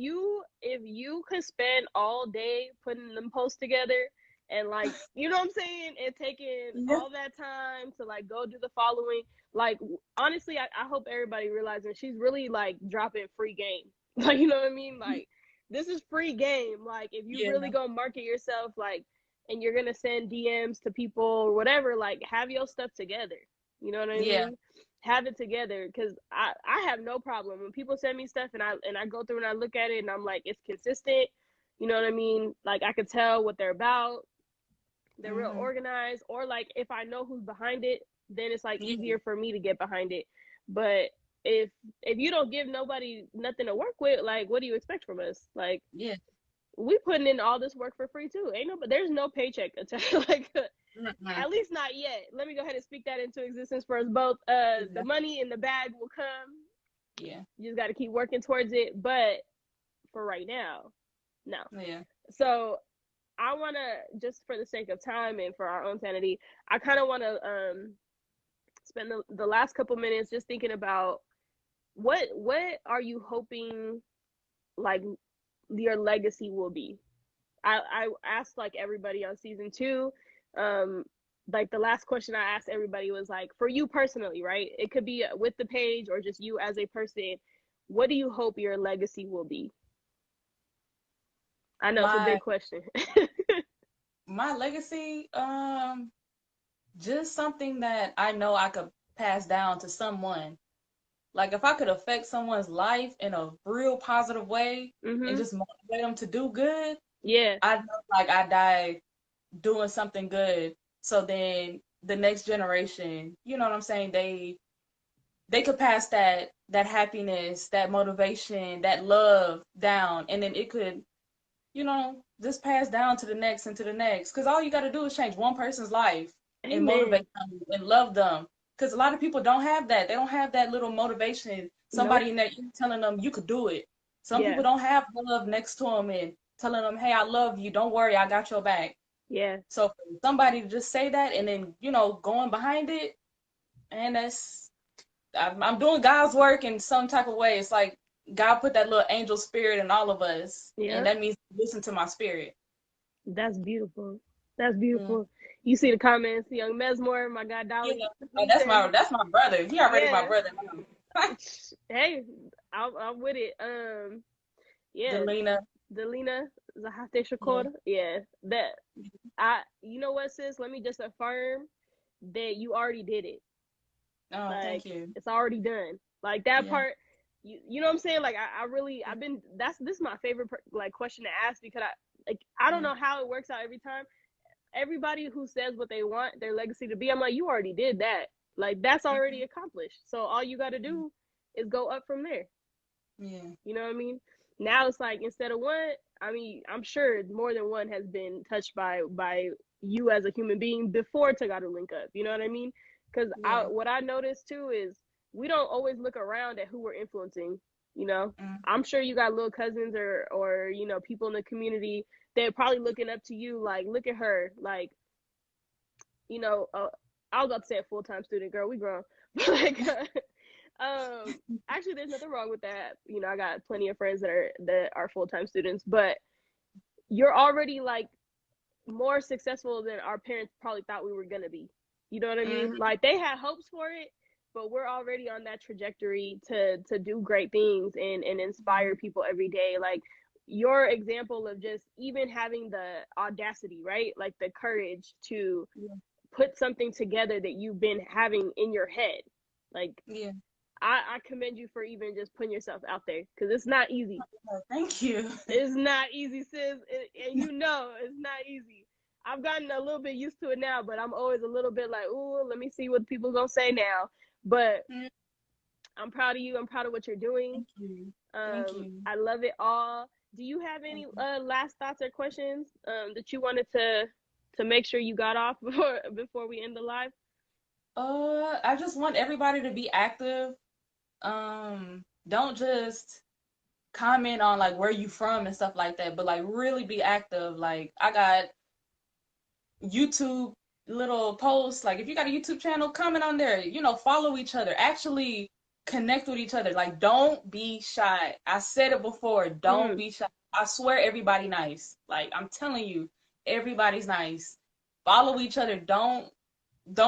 you could spend all day putting them posts together and like you know what I'm saying and taking yeah, all that time to like go do the following. Like honestly, I hope everybody realizes she's really like dropping free game. Like you know what I mean? Like this is free game. Like if you really yeah, go market yourself, like and you're gonna send DMs to people or whatever, like have your stuff together. You know what I yeah, mean? Have it together because I have no problem when people send me stuff and I go through and I look at it and I'm like it's consistent. You know what I mean? Like I could tell what they're about. They're real hmm, organized, or like if I know who's behind it, then it's like yeah, easier for me to get behind it. But if you don't give nobody nothing to work with, like what do you expect from us? Like yeah, we putting in all this work for free too. Ain't no, but there's no paycheck attached. Like mm-hmm, at least not yet. Let me go ahead and speak that into existence for us both. The yeah, money in the bag will come. yeah, You just got to keep working towards it. But for right now, no. yeah, So I want to, just for the sake of time and for our own sanity, I kind of want to spend the last couple minutes just thinking about what are you hoping like your legacy will be. I asked like everybody on season 2, um, like the last question I asked everybody was like, for you personally, right? It could be with the page or just you as a person. What do you hope your legacy will be? I know it's a My big question. my legacy, just something that I know I could pass down to someone. Like if I could affect someone's life in a real positive way and Mhm. just motivate them to do good, Yeah. I know like I died doing something good. So then the next generation, you know what I'm saying, they could pass that happiness, that motivation, that love down, and then it could, just pass down to the next and to the next. Because all you got to do is change one person's life and Amen. motivate them and love them. Because a lot of people don't have that. They don't have that little motivation, Nope. somebody in their ear telling them you could do it. Some Yeah. people don't have love next to them and telling them, hey, I love you. Don't worry, I got your back. Yeah. So for somebody to just say that and then, going behind it, and I'm doing God's work in some type of way. It's like God put that little angel spirit in all of us, and Yeah. that means listen to my spirit. That's beautiful. That's Mm. beautiful. You see the comments, young Mesmore, my guy Yeah, Dolly. oh, He that's said, my brother. He already my yeah. brother. Hey, I'm with it. Yeah, Delina. Delina Zahate Yeah. Shakor. Yeah, that I. You know what, sis? Let me just affirm that you already did it. Oh, Like thank you. it's already done. Like that Yeah. part. You know what I'm saying? Like I really I've been this is my favorite like question to ask because Like, I don't know how it works out every time. Everybody who says what they want their legacy to be, I'm like, you already did that. Like, that's already accomplished. So all you got to do is go up from there. Yeah. You know what I mean? Now it's like, instead of one, I mean, I'm sure more than one has been touched by you as a human being before Tegaru Link Up. You know what I mean? Because what I noticed too is we don't always look around at who we're influencing. You know, I'm sure you got little cousins or you know, people in the community, they're probably looking up to you, like, look at her, like, you know, I was about to say a full-time student, girl, we grown. Like, actually, there's nothing wrong with that. You know, I got plenty of friends that are full-time students, but you're already like more successful than our parents probably thought we were gonna be. You know what I mean? Like, they had hopes for it, but we're already on that trajectory to do great things and inspire people every day. Like, your example of just even having the audacity, right? Like, the courage to put something together that you've been having in your head. Like, I commend you for even just putting yourself out there, because it's not easy. Thank you. It's not easy, sis. And you know, it's not easy. I've gotten a little bit used to it now, but I'm always a little bit like, ooh, let me see what people gonna say now. But I'm proud of you. I'm proud of what you're doing. Thank you. Thank you. I love it all. Do you have any last thoughts or questions that you wanted to make sure you got off before we end the live? I just want everybody to be active. Don't just comment on like where you from and stuff like that, but like really be active. Like, I got YouTube little posts. Like, if you got a YouTube channel, comment on there. You know, follow each other. Actually connect with each other. Like, don't be shy. I said it before. Don't be shy. I swear everybody nice. Like, I'm telling you, everybody's nice. Follow each other. Don't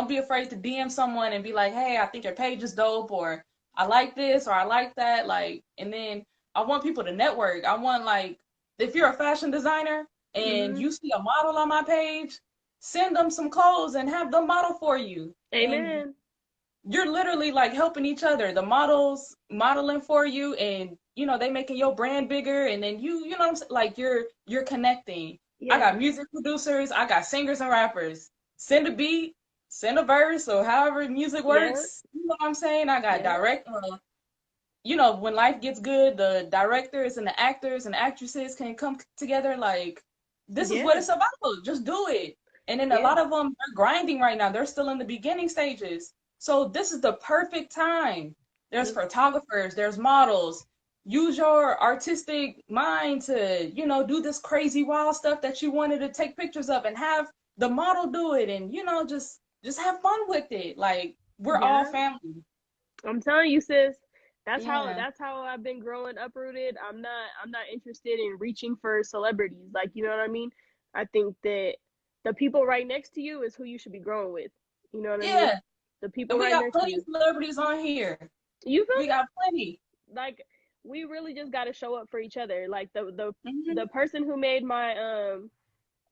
be afraid to DM someone and be like, hey, I think your page is dope, or I like this, or I like that. Like, and then I want people to network. I want, like, if you're a fashion designer and you see a model on my page, send them some clothes and have them model for you. Amen. And you're literally like helping each other. The models modeling for you, and you know, they making your brand bigger, and then you know what I'm saying? Like, you're connecting. I got music producers, I got singers and rappers. Send a beat, send a verse, or however music works. You know what I'm saying? I got you know, when life gets good, the directors and the actors and actresses can come together. Like, this is what it's about. Just do it. And then a lot of them are grinding right now. They're still in the beginning stages. So this is the perfect time. There's photographers, there's models. Use your artistic mind to, you know, do this crazy wild stuff that you wanted to take pictures of, and have the model do it, and, you know, just have fun with it. Like, we're all family. I'm telling you, sis. That's how I've been growing Uprooted. I'm not interested in reaching for celebrities. Like, you know what I mean? I think that the people right next to you is who you should be growing with. You know what I mean? The people right next to you. We got plenty of celebrities on here. You feel we got plenty. Like, we really just got to show up for each other. Like, the person who made my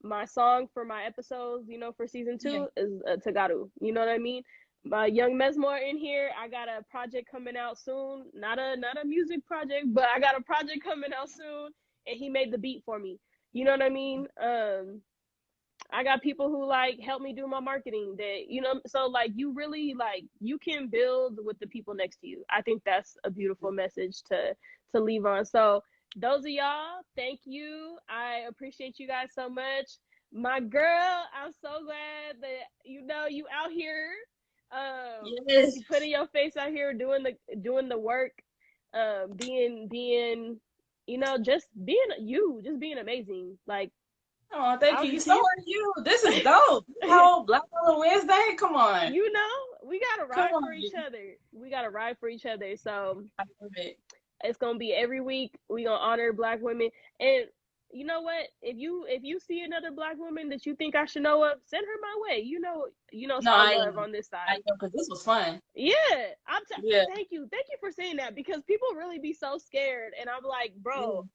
my song for my episodes, you know, for season 2 is Tegaru. You know what I mean? My young Mesmore in here. I got a project coming out soon. Not a music project, but I got a project coming out soon, and he made the beat for me. You know what I mean? I got people who like help me do my marketing, that, you know, so like, you really, like, you can build with the people next to you. I think that's a beautiful message to leave on. So those of y'all, thank you. I appreciate you guys so much. My girl, I'm so glad that, you know, you out here, you putting your face out here, doing the work, being, you know, just being amazing. Like, oh, thank you. So are you. This is dope. Whole Black on Wednesday. Come on. You know, we gotta ride for each other. We gotta ride for each other. So I love it. It's gonna be every week. We gonna honor Black women. And you know what? If you see another Black woman that you think I should know of, send her my way. You know, love on this side. I know, because this was fun. Yeah, Thank you for saying that, because people really be so scared, and I'm like, bro.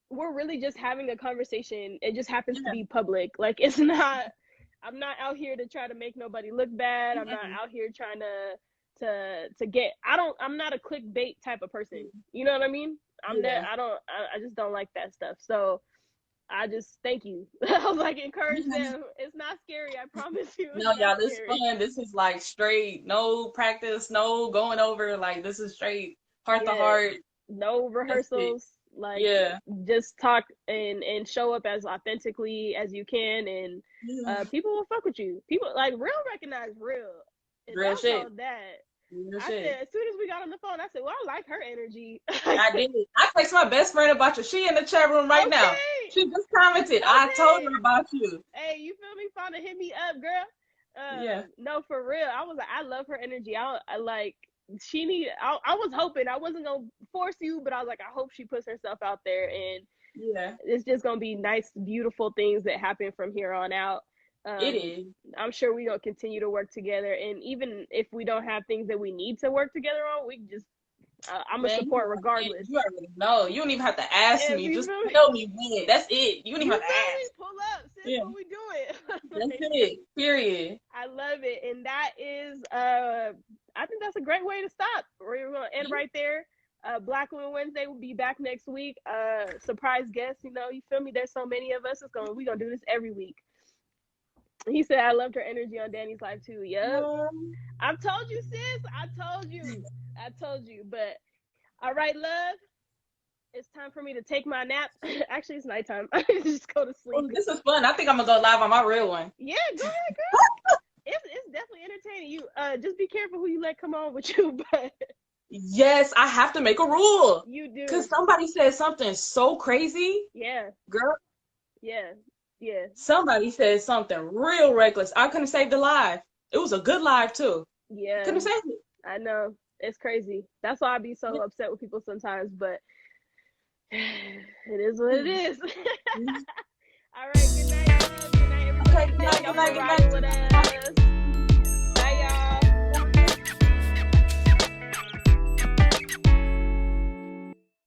We're really just having a conversation. It just happens to be public. Like, it's not, I'm not out here to try to make nobody look bad. I'm not out here trying to get, I'm not a clickbait type of person. You know what I mean? I just don't like that stuff. So I just thank you. I was like, encourage them. It's not scary. I promise you. No, y'all, this is fun. This is like straight, no practice, no going over. Like, this is straight heart to heart. No rehearsals. Like, just talk and show up as authentically as you can, and people will fuck with you. People like real recognize real. And real shit. I said, as soon as we got on the phone, I said, well, I like her energy. I did. I texted my best friend about you. She in the chat room right now. She just commented. I told her about you. Hey, you feel me? Finna hit me up, girl. No, for real. I was like, I love her energy. I like, I was hoping, I wasn't gonna force you, but I was like, I hope she puts herself out there, and it's just gonna be nice, beautiful things that happen from here on out. It is. I'm sure we're gonna continue to work together, and even if we don't have things that we need to work together on, we can just I'm gonna support regardless. You already know. You don't even have to ask me. Just tell me when. That's it. You don't even have to ask. Pull up, sis, what we doing. That's it. Period. I love it, and that is I think that's a great way to stop. We're gonna end right there. Black Women Wednesday will be back next week. Surprise guest, you feel me? There's so many of us. We're gonna do this every week. He said, I loved her energy on Danny's live too. Yep. I've told you, sis. I told you. But all right, love. It's time for me to take my nap. Actually, it's nighttime. I just go to sleep. Oh, this is fun. I think I'm gonna go live on my real one. Yeah, go ahead, girl. It's definitely entertaining. You just be careful who you let come on with you. But yes, I have to make a rule. You do. Because somebody said something so crazy. Yeah. Girl. Yeah. Somebody said something real reckless. I couldn't save the live. It was a good live too. Yeah. Couldn't save it. I know. It's crazy. That's why I be so upset with people sometimes, but it is what it is. All right, good night, love. Good night, everybody. Okay, good night.